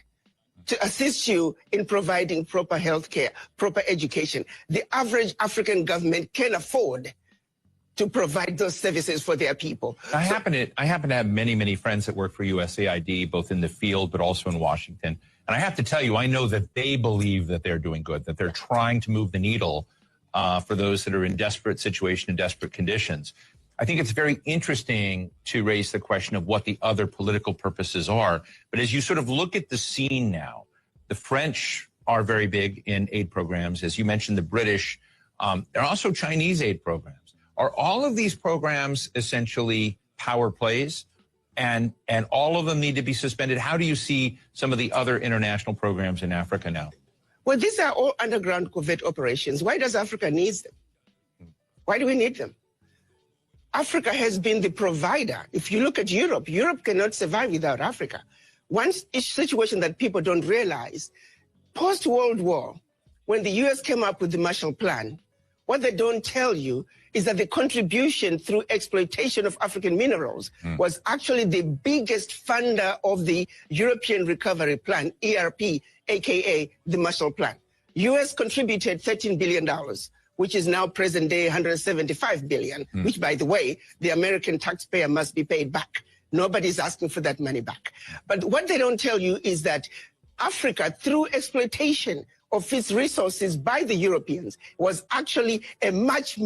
to assist you in providing proper healthcare, proper education? The average African government can afford to provide those services for their people. I happen to have many friends that work for USAID, both in the field but also in Washington. And I have to tell you, I know that they believe that they're doing good, that they're trying to move the needle for those that are in desperate situation and desperate conditions. I think it's very interesting to raise the question of what the other political purposes are. But as you sort of look at the scene now, the French are very big in aid programs. As you mentioned, the British, there are also Chinese aid programs. Are all of these programs essentially power plays and all of them need to be suspended? How do you see some of the other international programs in Africa now? Well, these are all underground covert operations. Why does Africa need them? Why do we need them? Africa has been the provider. If you look at Europe, Europe cannot survive without Africa. One situation that people don't realize, post-World War, when the US came up with the Marshall Plan, what they don't tell you is that the contribution through exploitation of African minerals was actually the biggest funder of the European Recovery Plan, ERP, aka the Marshall Plan. US contributed $13 billion. Which is now present day $175 billion, which, by the way, the American taxpayer must be paid back. Nobody's asking for that money back. But what they don't tell you is that Africa, through exploitation of its resources by the Europeans, was actually a much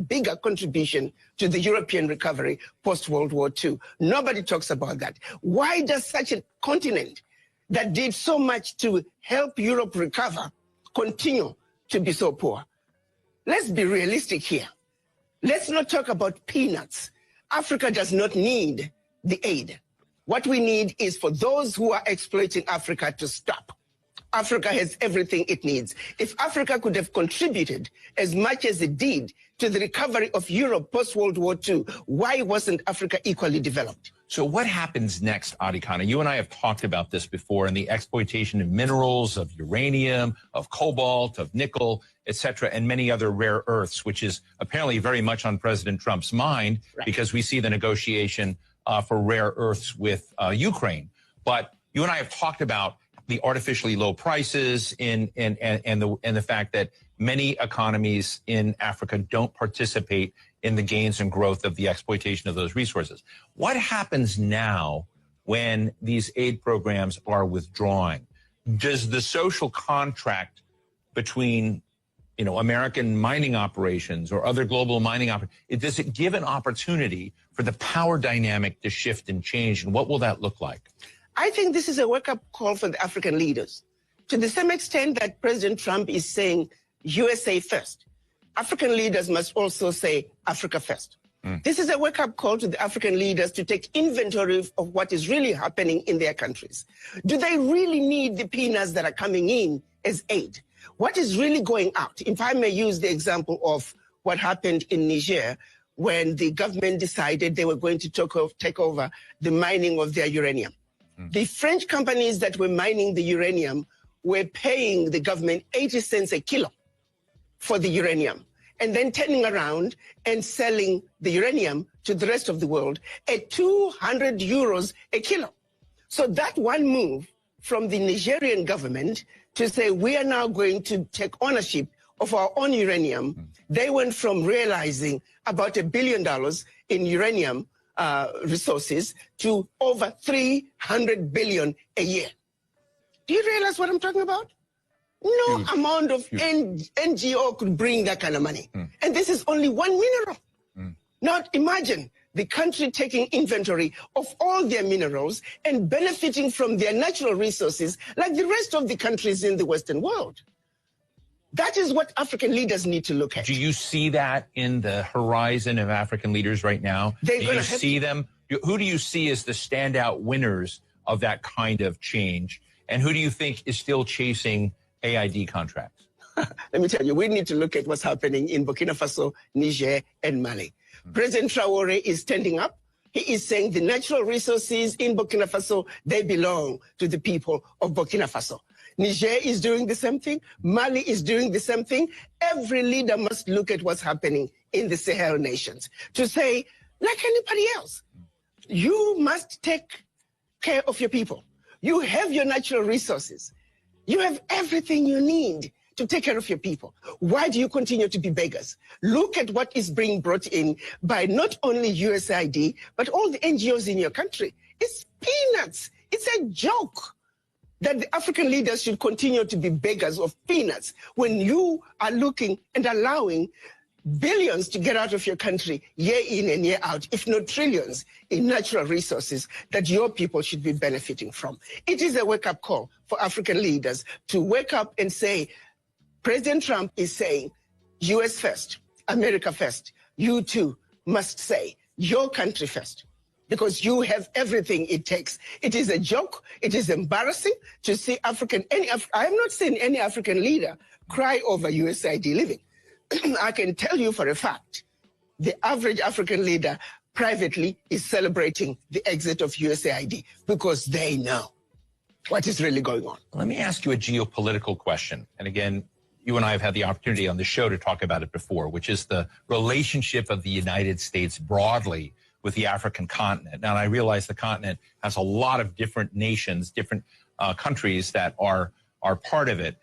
bigger contribution to the European recovery post-World War II. Nobody talks about that. Why does such a continent that did so much to help Europe recover continue to be so poor? Let's be realistic here. Let's not talk about peanuts. Africa does not need the aid. What we need is for those who are exploiting Africa to stop. Africa has everything it needs. If Africa could have contributed as much as it did to the recovery of Europe post-World War II, why wasn't Africa equally developed? So what happens next, Adikana? You and I have talked about this before, and the exploitation of minerals, of uranium, of cobalt, of nickel, et cetera, and many other rare earths, which is apparently very much on President Trump's mind, because we see the negotiation for rare earths with Ukraine. But you and I have talked about the artificially low prices and the fact that many economies in Africa don't participate in the gains and growth of the exploitation of those resources. What happens now when these aid programs are withdrawing? Does the social contract between, American mining operations or other global mining operations, does it give an opportunity for the power dynamic to shift and change? And what will that look like? I think this is a wake-up call for the African leaders. To the same extent that President Trump is saying USA first, African leaders must also say Africa first. This is a wake-up call to the African leaders to take inventory of what is really happening in their countries. Do they really need the peanuts that are coming in as aid? What is really going out? If I may use the example of what happened in Niger when the government decided they were going to take over the mining of their uranium. The French companies that were mining the uranium were paying the government 80 cents a kilo for the uranium, and then turning around and selling the uranium to the rest of the world at 200 euros a kilo. So that one move from the Nigerian government to say we are now going to take ownership of our own uranium, they went from realizing about $1 billion in uranium resources to over 300 billion a year. Do you realize what I'm talking about? No amount of NGO could bring that kind of money. And this is only one mineral. Now imagine the country taking inventory of all their minerals and benefiting from their natural resources like the rest of the countries in the Western world. That is what African leaders need to look at. Do you see that in the horizon of African leaders right now? Do you see them? Who do you see as the standout winners of that kind of change? And who do you think is still chasing AID contracts? Let me tell you, we need to look at what's happening in Burkina Faso, Niger, and Mali. President Traore is standing up. He is saying the natural resources in Burkina Faso, they belong to the people of Burkina Faso. Niger is doing the same thing. Mali is doing the same thing. Every leader must look at what's happening in the Sahel nations to say, like anybody else, you must take care of your people. You have your natural resources. You have everything you need to take care of your people. Why do you continue to be beggars? Look at what is being brought in by not only USAID, but all the NGOs in your country. It's peanuts. It's a joke that the African leaders should continue to be beggars of peanuts when you are looking and allowing billions to get out of your country year in and year out, if not trillions, in natural resources that your people should be benefiting from. It is a wake-up call for African leaders to wake up and say, President Trump is saying, US first, America first. You too must say, your country first, because you have everything it takes. It is a joke. It is embarrassing to see I have not seen any African leader cry over USAID living. I can tell you for a fact, the average African leader privately is celebrating the exit of USAID because they know what is really going on. Let me ask you a geopolitical question. And again, you and I have had the opportunity on the show to talk about it before, which is the relationship of the United States broadly with the African continent. Now, I realize the continent has a lot of different nations, different countries that are part of it.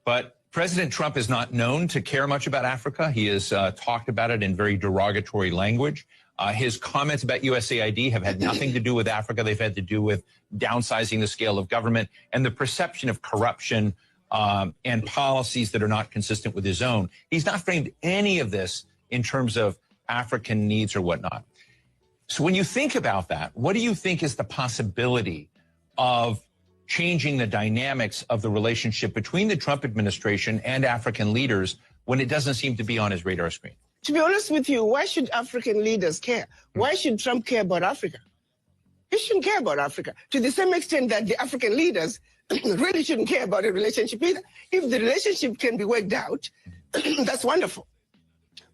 But President Trump is not known to care much about Africa. He has talked about it in very derogatory language. His comments about USAID have had nothing to do with Africa. They've had to do with downsizing the scale of government and the perception of corruption and policies that are not consistent with his own. He's not framed any of this in terms of African needs or whatnot. So when you think about that, what do you think is the possibility of changing the dynamics of the relationship between the Trump administration and African leaders when it doesn't seem to be on his radar screen? To be honest with you, why should African leaders care? Why should Trump care about Africa? He shouldn't care about Africa to the same extent that the African leaders really shouldn't care about a relationship either. If the relationship can be worked out, that's wonderful.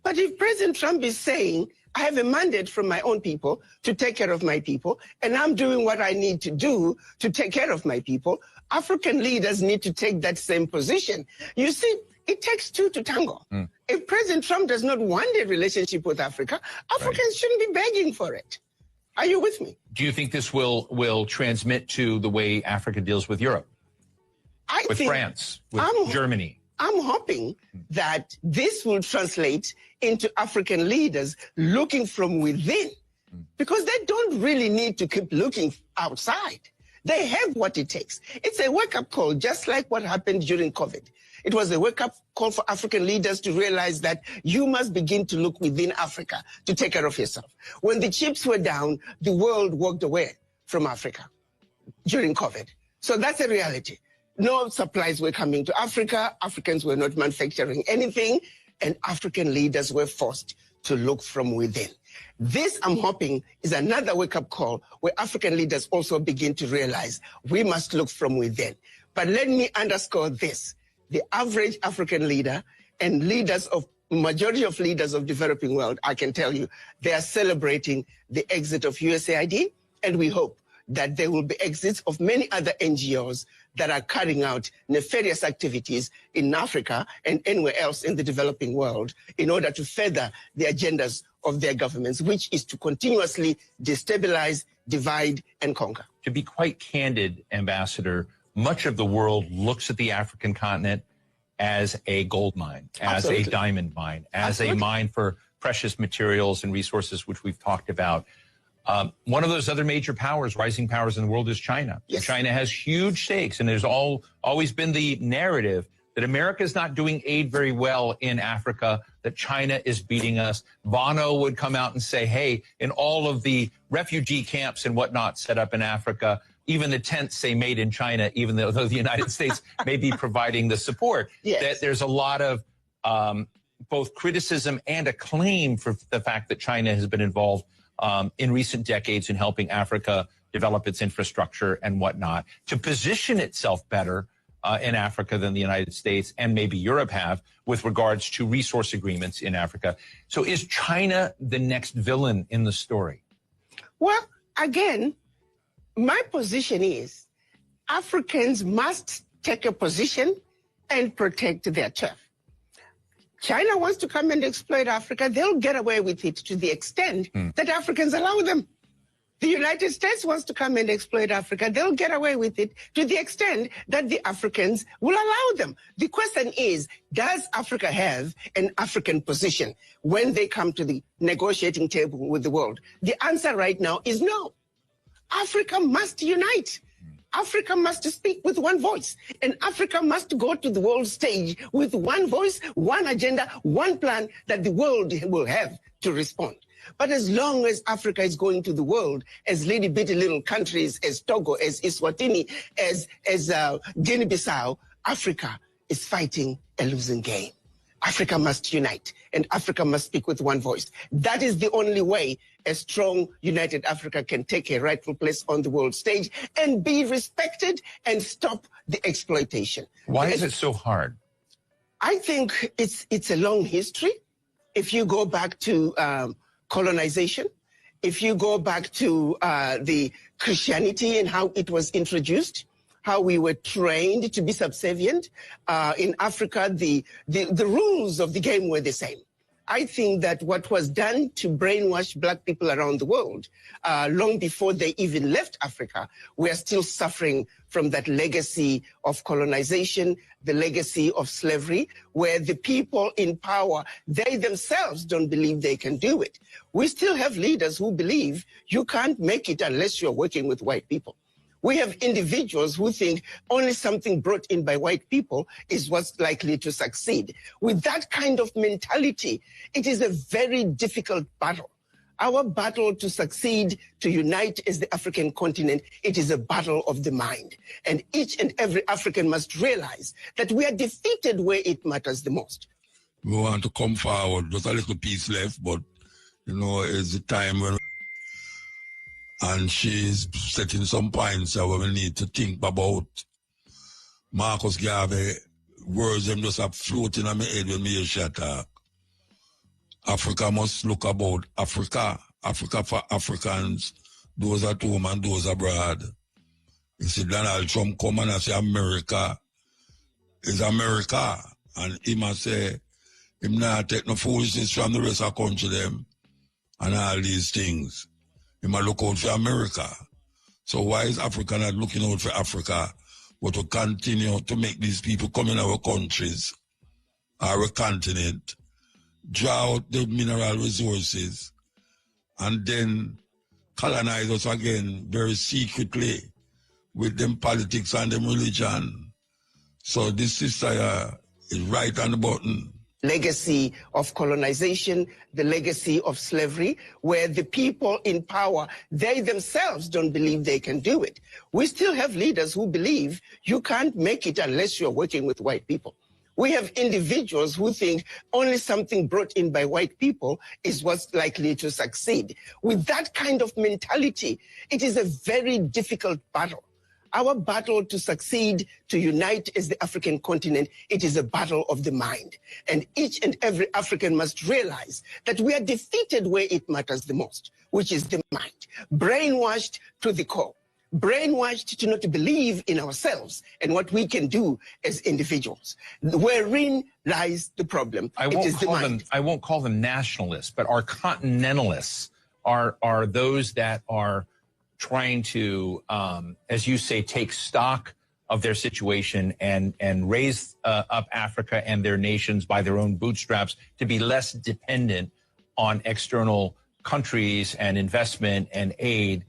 But if President Trump is saying I have a mandate from my own people to take care of my people, and I'm doing what I need to do to take care of my people. African leaders need to take that same position. You see, it takes two to tango. If President Trump does not want a relationship with Africa, Africans shouldn't be begging for it. Are you with me? Do you think this will transmit to the way Africa deals with Europe? With France, with Germany? I'm hoping that this will translate into African leaders looking from within, because they don't really need to keep looking outside. They have what it takes. It's a wake-up call, just like what happened during COVID. It was a wake-up call for African leaders to realize that you must begin to look within Africa to take care of yourself. When the chips were down, the world walked away from Africa during COVID. So that's a reality. No supplies were coming to Africa. Africans were not manufacturing anything, and African leaders were forced to look from within. This, I'm hoping, is another wake-up call where African leaders also begin to realize we must look from within. But let me underscore this. The average African leader and majority of leaders of developing world, I can tell you, they are celebrating the exit of USAID, and we hope that there will be exits of many other NGOs that are carrying out nefarious activities in Africa and anywhere else in the developing world in order to further the agendas of their governments, which is to continuously destabilize, divide, and conquer. To be quite candid, Ambassador, much of the world looks at the African continent as a gold mine, as a diamond mine, as a mine for precious materials and resources, which we've talked about. One of those other major powers, rising powers in the world, is China. Yes. China has huge stakes, and there's always been the narrative that America is not doing aid very well in Africa, that China is beating us. Bono would come out and say, hey, in all of the refugee camps and whatnot set up in Africa, even the tents say made in China, even though the United States may be providing the support. Yes. That there's a lot of both criticism and acclaim for the fact that China has been involved in recent decades in helping Africa develop its infrastructure and whatnot, to position itself better in Africa than the United States and maybe Europe have with regards to resource agreements in Africa. So is China the next villain in the story? Well, again, my position is Africans must take a position and protect their turf. China wants to come and exploit Africa. They'll get away with it to the extent that Africans allow them. The United States wants to come and exploit Africa. They'll get away with it to the extent that the Africans will allow them. The question is, does Africa have an African position when they come to the negotiating table with the world? The answer right now is no. Africa must unite. Africa must speak with one voice, and Africa must go to the world stage with one voice, one agenda, one plan that the world will have to respond. But as long as Africa is going to the world as bitty little countries, as Togo, as Eswatini, as Guinea-Bissau, Africa is fighting a losing game. Africa must unite, and Africa must speak with one voice. That is the only way a strong, united Africa can take a rightful place on the world stage and be respected and stop the exploitation. Why is it so hard? I think it's a long history. If you go back to colonization, if you go back to the Christianity and how it was introduced, how we were trained to be subservient. In Africa, the rules of the game were the same. I think that what was done to brainwash black people around the world, long before they even left Africa, we are still suffering from that legacy of colonization, the legacy of slavery, where the people in power, they themselves don't believe they can do it. We still have leaders who believe you can't make it unless you're working with white people. We have individuals who think only something brought in by white people is what's likely to succeed. With that kind of mentality, it is a very difficult battle. Our battle to succeed, to unite as the African continent, it is a battle of the mind. And each and every African must realize that we are defeated where it matters the most. We want to come forward. Just a little piece left, but, it's the time when... And she's setting some points that we need to think about. Marcus Garvey, words them just are floating on my head when me hear she talk. Africa must look about Africa. Africa for Africans. Those at home and those abroad. You see, Donald Trump come and say America is America. And he must say, him not take no foolishness from the rest of the country them and all these things. He must look out for America. So why is Africa not looking out for Africa, but to continue to make these people come in our countries, our continent, draw out the mineral resources, and then colonize us again very secretly with them politics and them religion. So this sister is right on the button. Legacy of colonization, the legacy of slavery, where the people in power, they themselves don't believe they can do it. We still have leaders who believe you can't make it unless you're working with white people. We have individuals who think only something brought in by white people is what's likely to succeed. With that kind of mentality, it is a very difficult battle. Our battle to succeed, to unite as the African continent, it is a battle of the mind. And each and every African must realize that we are defeated where it matters the most, which is the mind. Brainwashed to the core. Brainwashed to not believe in ourselves and what we can do as individuals. Wherein lies the problem. I won't call them nationalists, but our continentalists are those that are trying to, as you say, take stock of their situation and raise up Africa and their nations by their own bootstraps to be less dependent on external countries and investment and aid.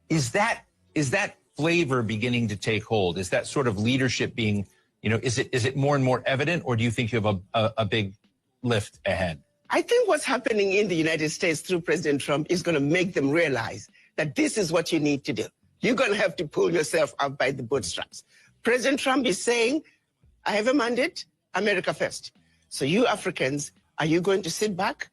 Is that flavor beginning to take hold? Is that sort of leadership being, is it more and more evident, or do you think you have a big lift ahead? I think what's happening in the United States through President Trump is going to make them realize that this is what you need to do. You're going to have to pull yourself up by the bootstraps. President Trump is saying, I have a mandate, America first. So you Africans, are you going to sit back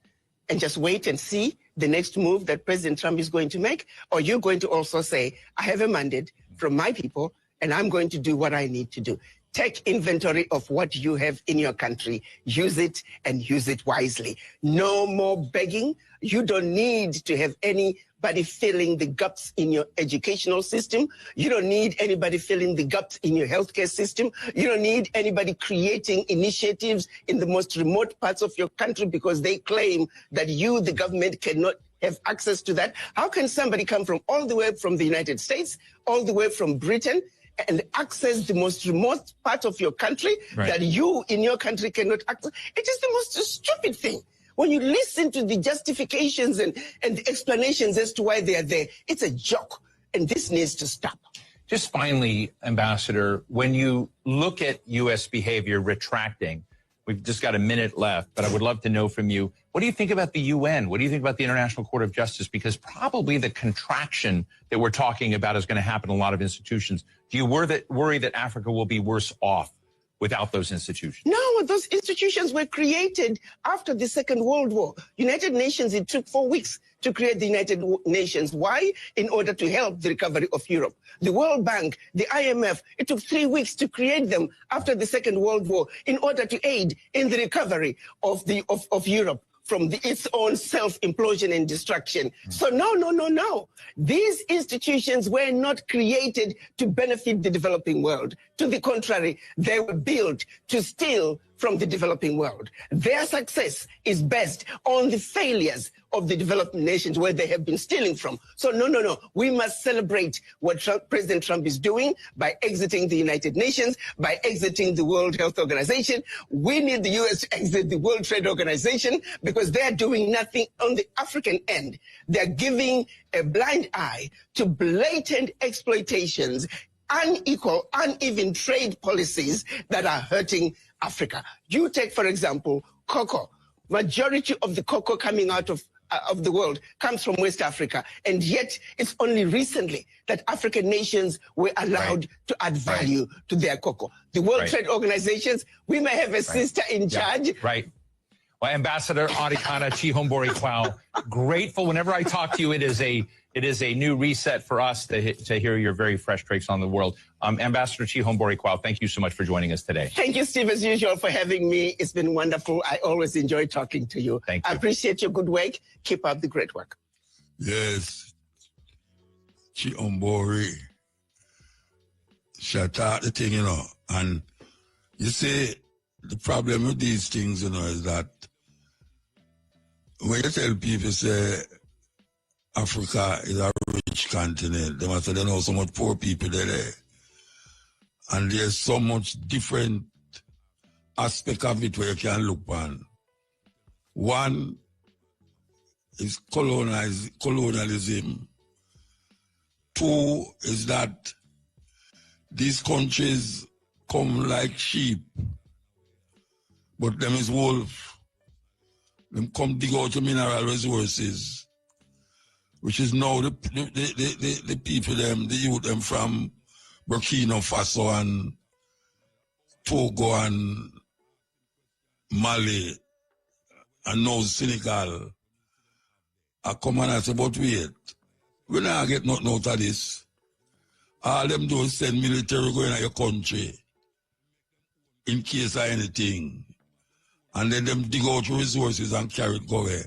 and just wait and see the next move that President Trump is going to make? Or you're going to also say, I have a mandate from my people, and I'm going to do what I need to do. Take inventory of what you have in your country. Use it and use it wisely. No more begging. You don't need to have anybody filling the gaps in your educational system. You don't need anybody filling the gaps in your healthcare system. You don't need anybody creating initiatives in the most remote parts of your country because they claim that you, the government, cannot have access to that. How can somebody come from all the way from the United States, all the way from Britain, and access the most remote part of your country that you in your country cannot access? It is the most stupid thing. When you listen to the justifications and the explanations as to why they are there, it's a joke. And this needs to stop. Just finally, Ambassador, when you look at U.S. behavior retracting, we've just got a minute left, but I would love to know from you, what do you think about the UN? What do you think about the International Court of Justice? Because probably the contraction that we're talking about is going to happen in a lot of institutions. Do you worry that Africa will be worse off without those institutions? No, those institutions were created after the Second World War. United Nations, it took 4 weeks to create the United Nations. Why? In order to help the recovery of Europe. The World Bank, the IMF, it took 3 weeks to create them after the Second World War in order to aid in the recovery of Europe from its own self-implosion and destruction. So no. These institutions were not created to benefit the developing world. To the contrary, they were built to steal from the developing world. Their success is based on the failures of the developing nations where they have been stealing from. So no. We must celebrate what President Trump is doing by exiting the United Nations, by exiting the World Health Organization. We need the U.S. to exit the World Trade Organization because they're doing nothing on the African end. They're giving a blind eye to blatant exploitations, unequal, uneven trade policies that are hurting Africa. You take, for example, cocoa. Majority of the cocoa coming out of the world comes from West Africa. And yet it's only recently that African nations were allowed to add value to their cocoa. The World Trade Organizations, we may have a sister in charge. Well, Ambassador Adikana Chihombori Kwao, grateful. Whenever I talk to you, it is a new reset for us to hear your very fresh takes on the world. Ambassador Chihombori Kwao, thank you so much for joining us today. Thank you, Steve, as usual, for having me. It's been wonderful. I always enjoy talking to you. Thank you. I appreciate your good work. Keep up the great work. Yes. Chihombori. Shut out the thing, and you see, the problem with these things, is that when you tell people, say, Africa is a rich continent, they must say they know so much poor people there. And there's so much different aspect of it where you can look on. One is colonialism. Two is that these countries come like sheep, but them is wolf. Them come dig out the mineral resources, which is now the people them, the youth them from Burkina Faso and Togo and Mali and now Senegal. I come and I say, but wait, we not get nothing out of this. All them do is send military going to your country in case of anything. And then them dig out resources and carry it go away.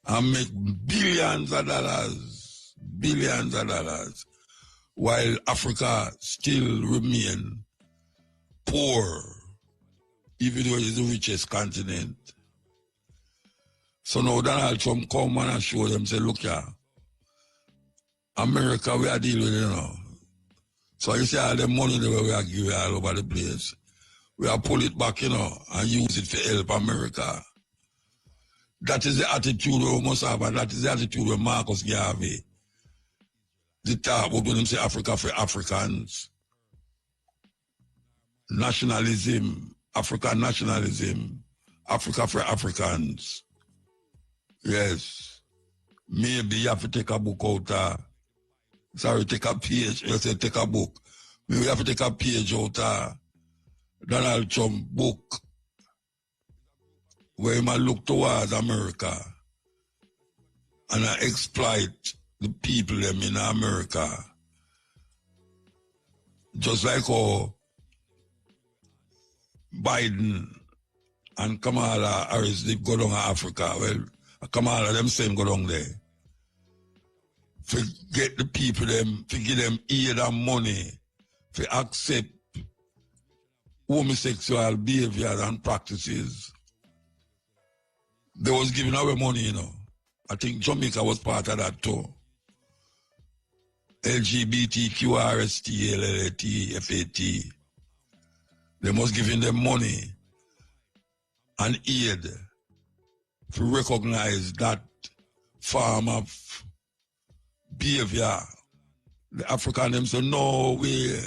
And make billions of dollars. While Africa still remain poor, even though it's the richest continent. So now Donald Trump come and show them, say, look here, America, we are dealing with, So you see all the money that we are giving all over the place. We are pull it back, and use it to help America. That is the attitude we must have, and that is the attitude of Marcus Garvey. The talk about when them say Africa for Africans. Nationalism, African nationalism, Africa for Africans. Yes. Maybe you have to take a book out take a page. You say take a book. Maybe you have to take a page out Donald Trump book where he might look towards America and exploit the people them in America. Just like how Biden and Kamala Harris they go down to Africa. Well, Kamala them same go down there. To get the people them, to give them aid and money, to accept homosexual behavior and practices. They was giving away money, I think Jamaica was part of that too. LGBTQRST, LLT, FAT. They was giving them money and aid to recognize that form of behavior. The African them say, no way.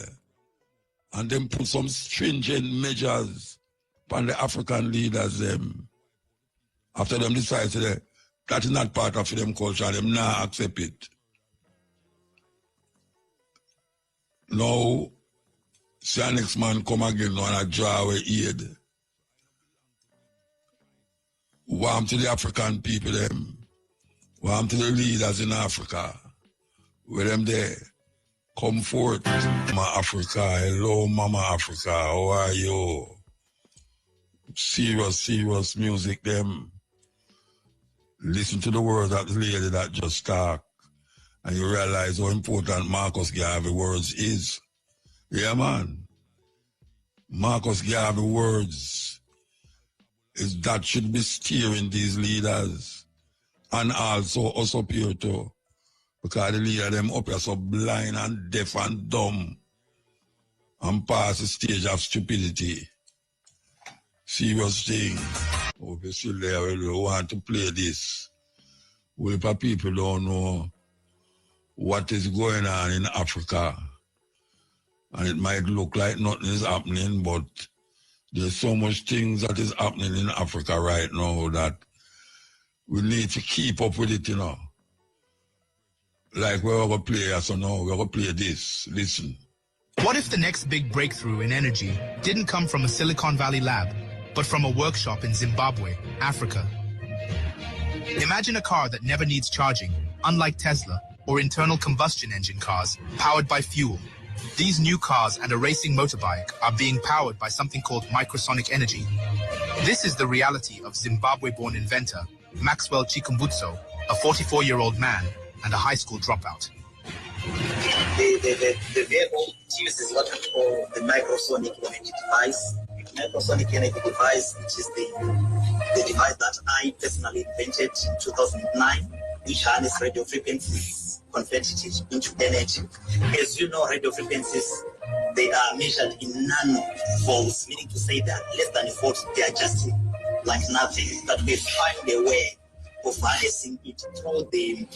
And then put some stringent measures on the African leaders them. After them decide that is not part of them culture, them not accept it. Now, see our next man come again now and draw away aid. Warm to the African people them. Warm to the leaders in Africa. Where them there. Come forth, Mama Africa. Hello, Mama Africa. How are you? Serious music, them. Listen to the words of the lady that just talked, and you realize how important Marcus Garvey words is. Yeah, man. Marcus Garvey words is that should be steering these leaders, and also us up here too. Because the leader them up here so blind and deaf and dumb and past the stage of stupidity. Serious thing. Hope you still there we want to play this. Well, if people don't know what is going on in Africa, and it might look like nothing is happening, but there's so much things that is happening in Africa right now that we need to keep up with it, Like we're going to play, so now we're going to play this. Listen. What if the next big breakthrough in energy didn't come from a Silicon Valley lab, but from a workshop in Zimbabwe, Africa. Imagine a car that never needs charging, unlike Tesla or internal combustion engine cars powered by fuel. These new cars and a racing motorbike are being powered by something called microsonic energy. This is the reality of Zimbabwe-born inventor Maxwell Chikumbutso, a 44-year-old man and a high school dropout. The vehicle uses what we call the microsonic energy device. Microsonic energy device, which is the device that I personally invented in 2009, which harness radio frequencies, converted it into energy. As you know, radio frequencies, they are measured in nanovolts, meaning to say that less than a volt, they are just like nothing. But we find a way of harnessing it through the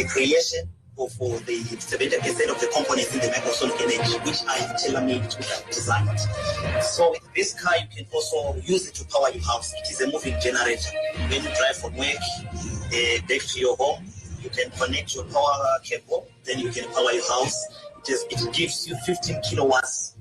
creation of the 70% of the components in the microsonic energy, which I tailor-made to that designed. So with this car, you can also use it to power your house. It is a moving generator. When you drive from work back to your home, you can connect your power cable, then you can power your house. It gives you 15 kilowatts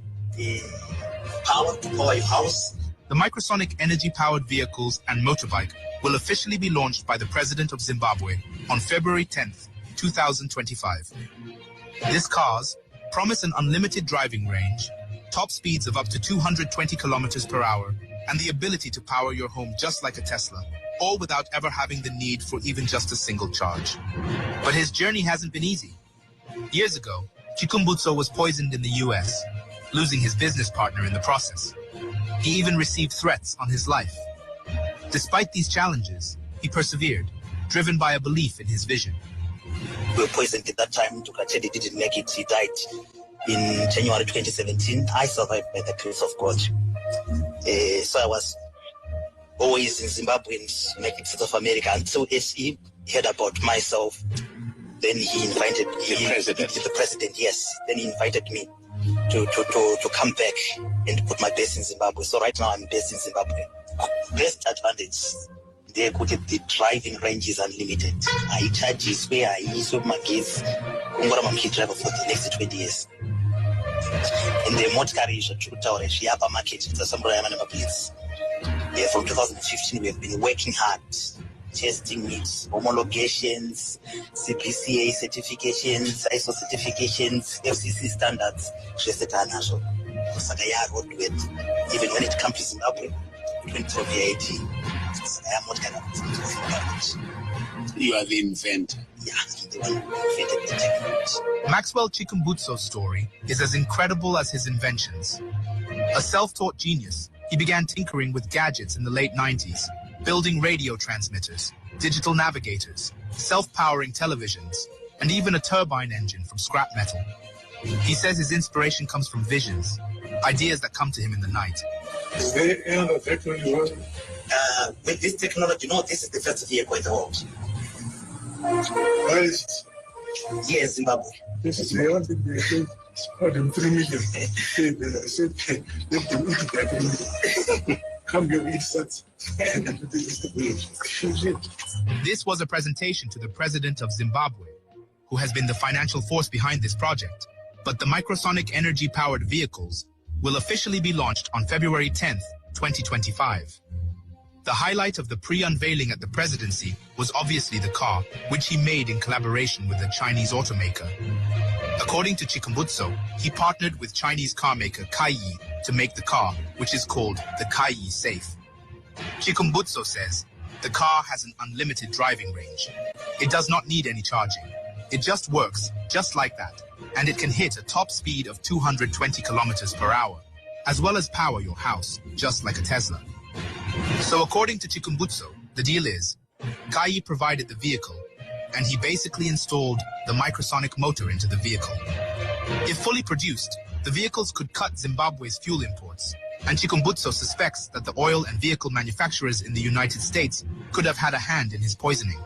power to power your house. The microsonic energy-powered vehicles and motorbike will officially be launched by the President of Zimbabwe on February 10th, 2025. These cars promise an unlimited driving range, top speeds of up to 220 kilometers per hour, and the ability to power your home just like a Tesla, all without ever having the need for even just a single charge. But his journey hasn't been easy. Years ago, Chikumbutso was poisoned in the US, losing his business partner in the process. He even received threats on his life. Despite these challenges, he persevered, driven by a belief in his vision. We were poisoned at that time. Tukachedi didn't make it. He died in January 2017. I survived by the grace of God. So I was always in Zimbabwe and making South of America until SE heard about myself. Then he invited the president, yes. Then he invited me to come back and put my base in Zimbabwe. So right now I'm based in Zimbabwe. Best advantage, they put it, the driving range is unlimited. I charge is where I use my kids. I'm going to driver for the next 20 years. In the motor carriage, she have a market. It's a samurai place. Yeah, from 2015, we have been working hard, testing it, homologations, CPCA certifications, ISO certifications, FCC standards. Even when it comes to Zimbabwe, it went through VAT. I am not going to. You are the inventor. Yeah, I'm the one who invented the technology. Maxwell Chikumbutso's story is as incredible as his inventions. A self-taught genius, he began tinkering with gadgets in the late 90s, building radio transmitters, digital navigators, self-powering televisions, and even a turbine engine from scrap metal. He says his inspiration comes from visions, ideas that come to him in the night. Is there any other technology? With this technology, no, this is the first vehicle in the world. Where is it? Yes, Zimbabwe. This is the only vehicle. It's more than 3 million. I said, let them eat that. Come here, eat that. This was a presentation to the president of Zimbabwe, who has been the financial force behind this project. But the microsonic energy-powered vehicles will officially be launched on February 10th, 2025. The highlight of the pre-unveiling at the presidency was obviously the car, which he made in collaboration with a Chinese automaker. According to Chikumbutso, he partnered with Chinese carmaker Kaiyi to make the car, which is called the Kaiyi Safe. Chikumbutso says the car has an unlimited driving range. It does not need any charging. It just works, just like that, and it can hit a top speed of 220 kilometers per hour, as well as power your house, just like a Tesla. So according to Chikumbutso, the deal is, Kaiyi provided the vehicle, and he basically installed the microsonic motor into the vehicle. If fully produced, the vehicles could cut Zimbabwe's fuel imports, and Chikumbutso suspects that the oil and vehicle manufacturers in the United States could have had a hand in his poisoning.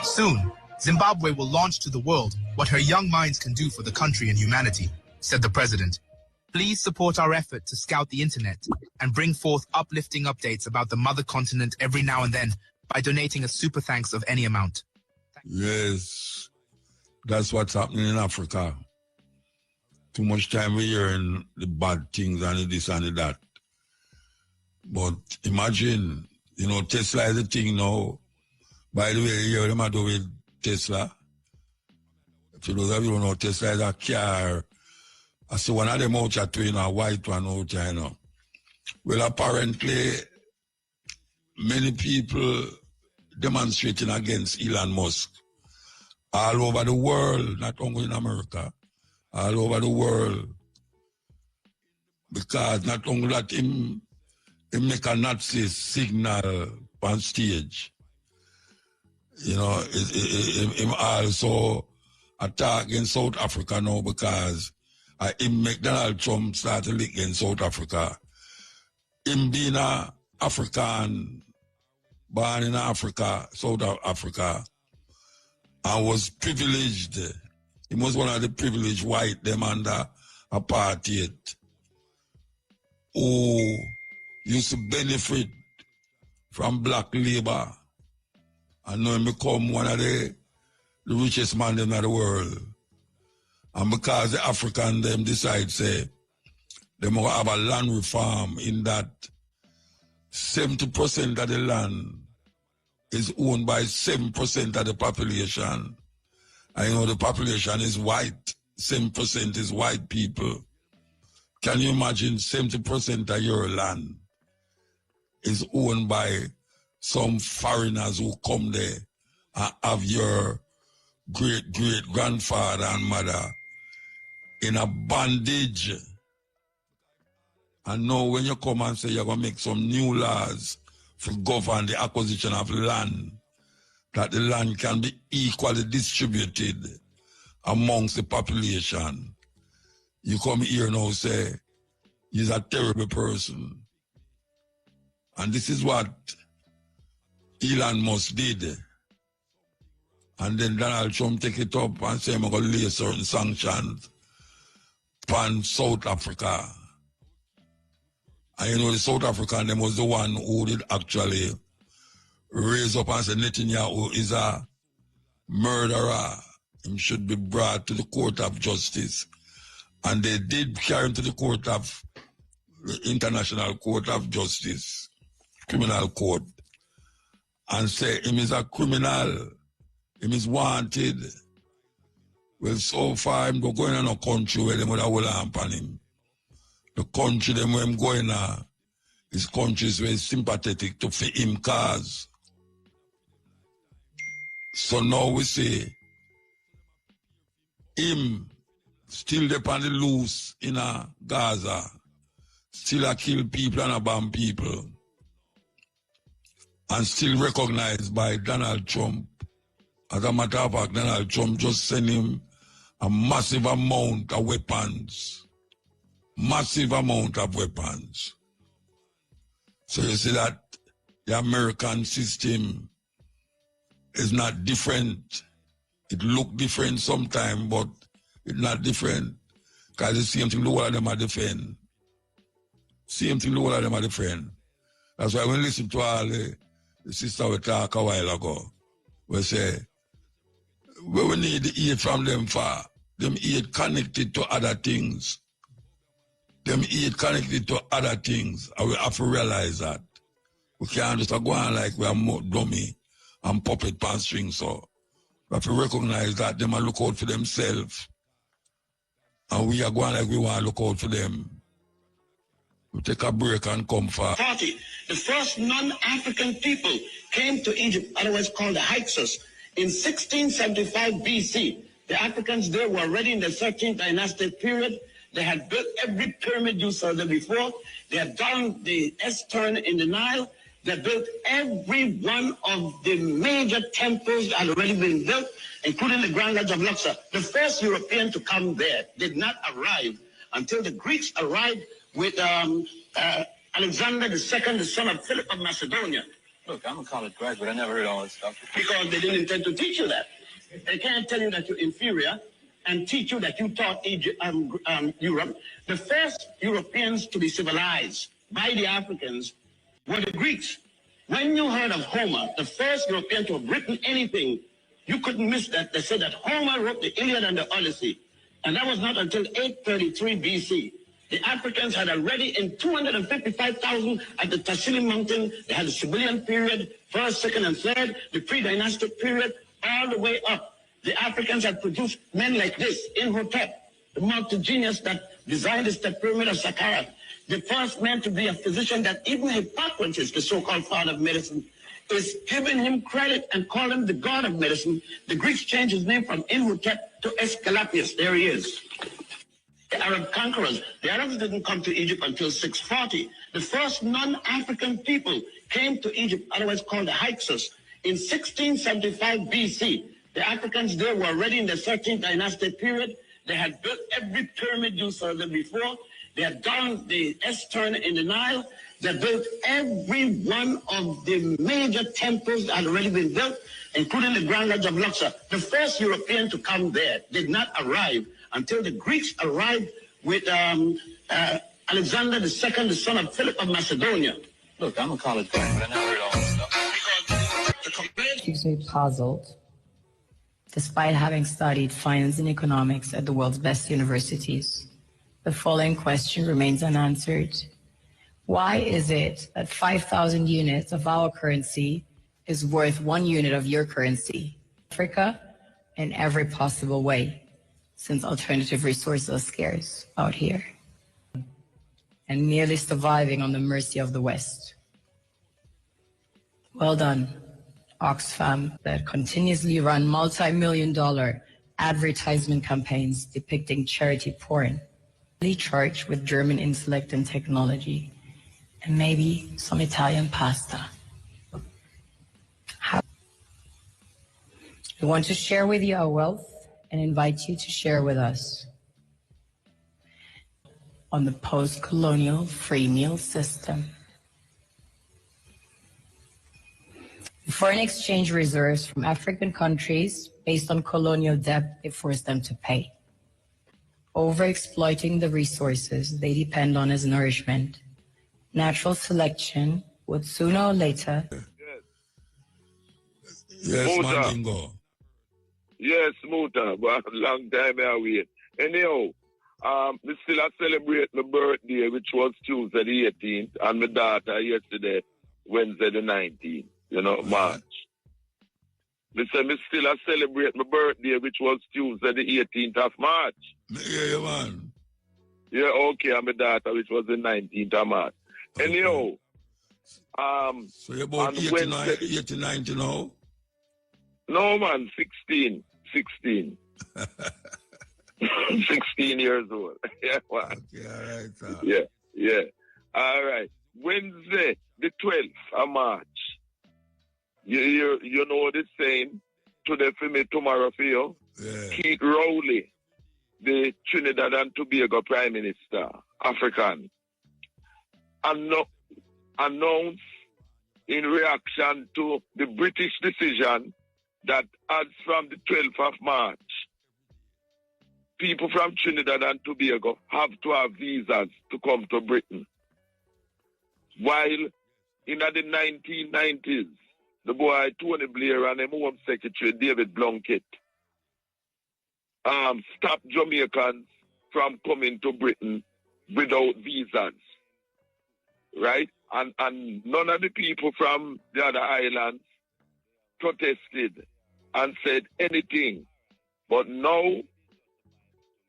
Soon, Zimbabwe will launch to the world what her young minds can do for the country and humanity, said the president. Please support our effort to scout the internet and bring forth uplifting updates about the mother continent every now and then by donating a super thanks of any amount. Yes, that's what's happening in Africa. Too much time we hearing the bad things and this and that. But imagine, you know, Tesla is the thing now. By the way, you hear them I do with Tesla. For those of you who don't know, Tesla is a car. I see one of them out here too, a white one out here, you know. Well, apparently, many people demonstrating against Elon Musk all over the world, not only in America, all over the world. Because not only that him make a Nazi signal on stage, you know, him also attack in South Africa now because him make Donald Trump start to lick in South Africa. Him being a African, born in Africa, South Africa, and was privileged. He was one of the privileged white them under apartheid who used to benefit from black labor and now become one of the richest man in the world. And because the African them decide, say, they will have a land reform in that 70% of the land is owned by 7% of the population. I know the population is white, 7% is white people. Can you imagine 70% of your land is owned by some foreigners who come there and have your great-great-grandfather and mother in a bondage? And now when you come and say you're going to make some new laws to govern the acquisition of land, that the land can be equally distributed amongst the population, you come here now and say, he's a terrible person. And this is what Elon Musk did. And then Donald Trump take it up and say, I'm going to lay certain sanctions upon South Africa. And you know, the South African, them was the one who did actually raise up and say Netanyahu is a murderer. He should be brought to the court of justice. And they did carry him to the court of, the International Court of Justice, criminal court, and say him is a criminal, him is wanted. Well, so far, him don't go in a country where they would have a lamp on him. The country them where him going is countries where sympathetic to for him cause. So now we say, him still depend the loose in a Gaza, still a kill people and a bomb people, and still recognized by Donald Trump. As a matter of fact, Donald Trump just sent him a massive amount of weapons. Massive amount of weapons. So you see that the American system is not different. It look different sometimes, but it's not different. Because the same thing the whole of them are defend. Same thing the whole of them are defend. That's why when we listen to all the sister we talk a while ago, we say, we need the aid from them for them aid connected to other things. Them aid connected to other things, and we have to realize that. We can't just go on like we are more dummy and puppet pan string, so we have to recognize that them are look out for themselves. And we are going like we want to look out for them. We take a break and come for. The first non-African people came to Egypt, otherwise called the Hyksos, in 1675 BC. The Africans there were already in the 13th dynastic period. They had built every pyramid you saw there before. They had done the S-turn in the Nile. They built every one of the major temples that had already been built, including the Grand Lodge of Luxor. The first European to come there did not arrive until the Greeks arrived with Alexander II, the son of Philip of Macedonia. Look, I'm a college graduate. I never heard all this stuff. Because they didn't intend to teach you that. They can't tell you that you're inferior and teach you that you taught Egypt, Europe. The first Europeans to be civilized by the Africans were the Greeks. When you heard of Homer, the first European to have written anything, you couldn't miss that. They said that Homer wrote the Iliad and the Odyssey. And that was not until 833 BC. The Africans had already in 255,000 at the Tassili Mountain. They had the civilian period, first, second, and third, the pre-dynastic period, all the way up. The Africans had produced men like this, Imhotep, the multi-genius that designed the step pyramid of Saqqara, the first man to be a physician that even Hippocrates, the so-called father of medicine, is giving him credit and calling him the god of medicine. The Greeks changed his name from Imhotep to Aesculapius. There he is. The Arab conquerors. The Arabs didn't come to Egypt until 640. The first non-African people came to Egypt, otherwise called the Hyksos, in 1675 BC. The Africans there were already in the 13th dynastic period. They had built every pyramid you saw there before. They had done the S-turn in the Nile. They built every one of the major temples that had already been built, including the Grand Lodge of Luxor. The first European to come there did not arrive until the Greeks arrived with Alexander II, the son of Philip of Macedonia. Look, I'm a college guy, but I never heard all this stuff. Keeps me puzzled. Despite having studied finance and economics at the world's best universities, the following question remains unanswered. Why is it that 5,000 units of our currency is worth 1 unit of your currency? Africa, in every possible way, since alternative resources are scarce out here, and nearly surviving on the mercy of the West. Well done, Oxfam, that continuously run multi-million-dollar advertisement campaigns depicting charity porn, charged with German intellect and technology, and maybe some Italian pasta. We want to share with you our wealth and invite you to share with us on the post-colonial free meal system. Foreign exchange reserves from African countries based on colonial debt they force them to pay, over-exploiting the resources they depend on as nourishment. Natural selection would sooner or later... Yes, Mandingo. Yes, Muta, but a long time I wait. Anyhow, we still celebrate my birthday, which was Tuesday the 18th, and my daughter yesterday, Wednesday the 19th, March. Listen, me still celebrate my birthday, which was Tuesday the 18th of March. Yeah, man. Yeah, okay, and my daughter, which was the 19th of March. Okay. Anyhow, so you're about 89, you know? No, man, 16. 16 years old. Yeah, man. Okay, all right, sir. Yeah. All right. Wednesday, the 12th of March. You know the same today for me, tomorrow for you. Yeah. Keith Rowley, the Trinidad and Tobago Prime Minister, African, announced in reaction to the British decision that as from the 12th of March, people from Trinidad and Tobago have to have visas to come to Britain. While in the 1990s, the boy Tony Blair and Home Secretary David Blunkett stopped Jamaicans from coming to Britain without visas, right? And none of the people from the other islands protested and said anything. But now,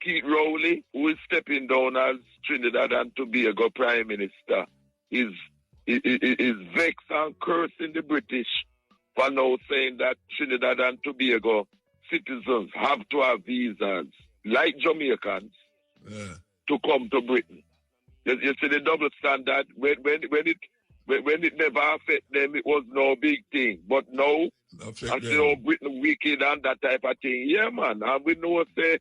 Keith Rowley, who is stepping down as Trinidad and Tobago Prime Minister, is vexed and cursing the British for now saying that Trinidad and Tobago citizens have to have visas, like Jamaicans, to come to Britain. You see the double standard. When it never affected them, it was no big thing. But now, I see Britain wicked and that type of thing. Yeah, man. And we know, say,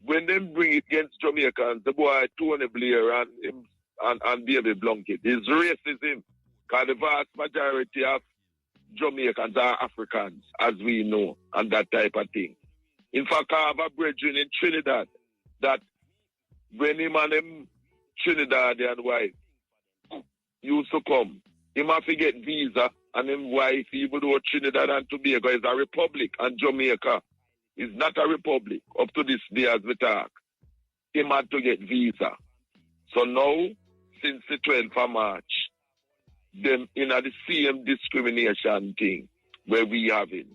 when they bring it against Jamaicans, the boy Tony Blair and David Blunkett, it's racism. Because the vast majority of Jamaicans are Africans, as we know, and that type of thing. In fact, I have a brethren in Trinidad that when him and him Trinidadian wife used to come, him have to get visa, and him wife, even though Trinidad and Tobago is a republic and Jamaica is not a republic up to this day as we talk, him had to get visa. So now, since the 12th of March, them in the same discrimination thing where we have it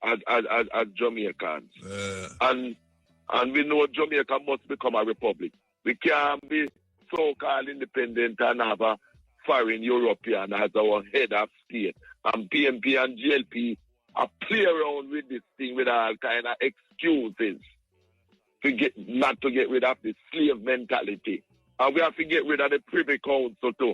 as Jamaicans. And we know Jamaica must become a republic. We can't be so-called independent and have a foreign European as our head of state. And PNP and GLP are play around with this thing with all kind of excuses not to get rid of the slave mentality. And we have to get rid of the Privy Council too.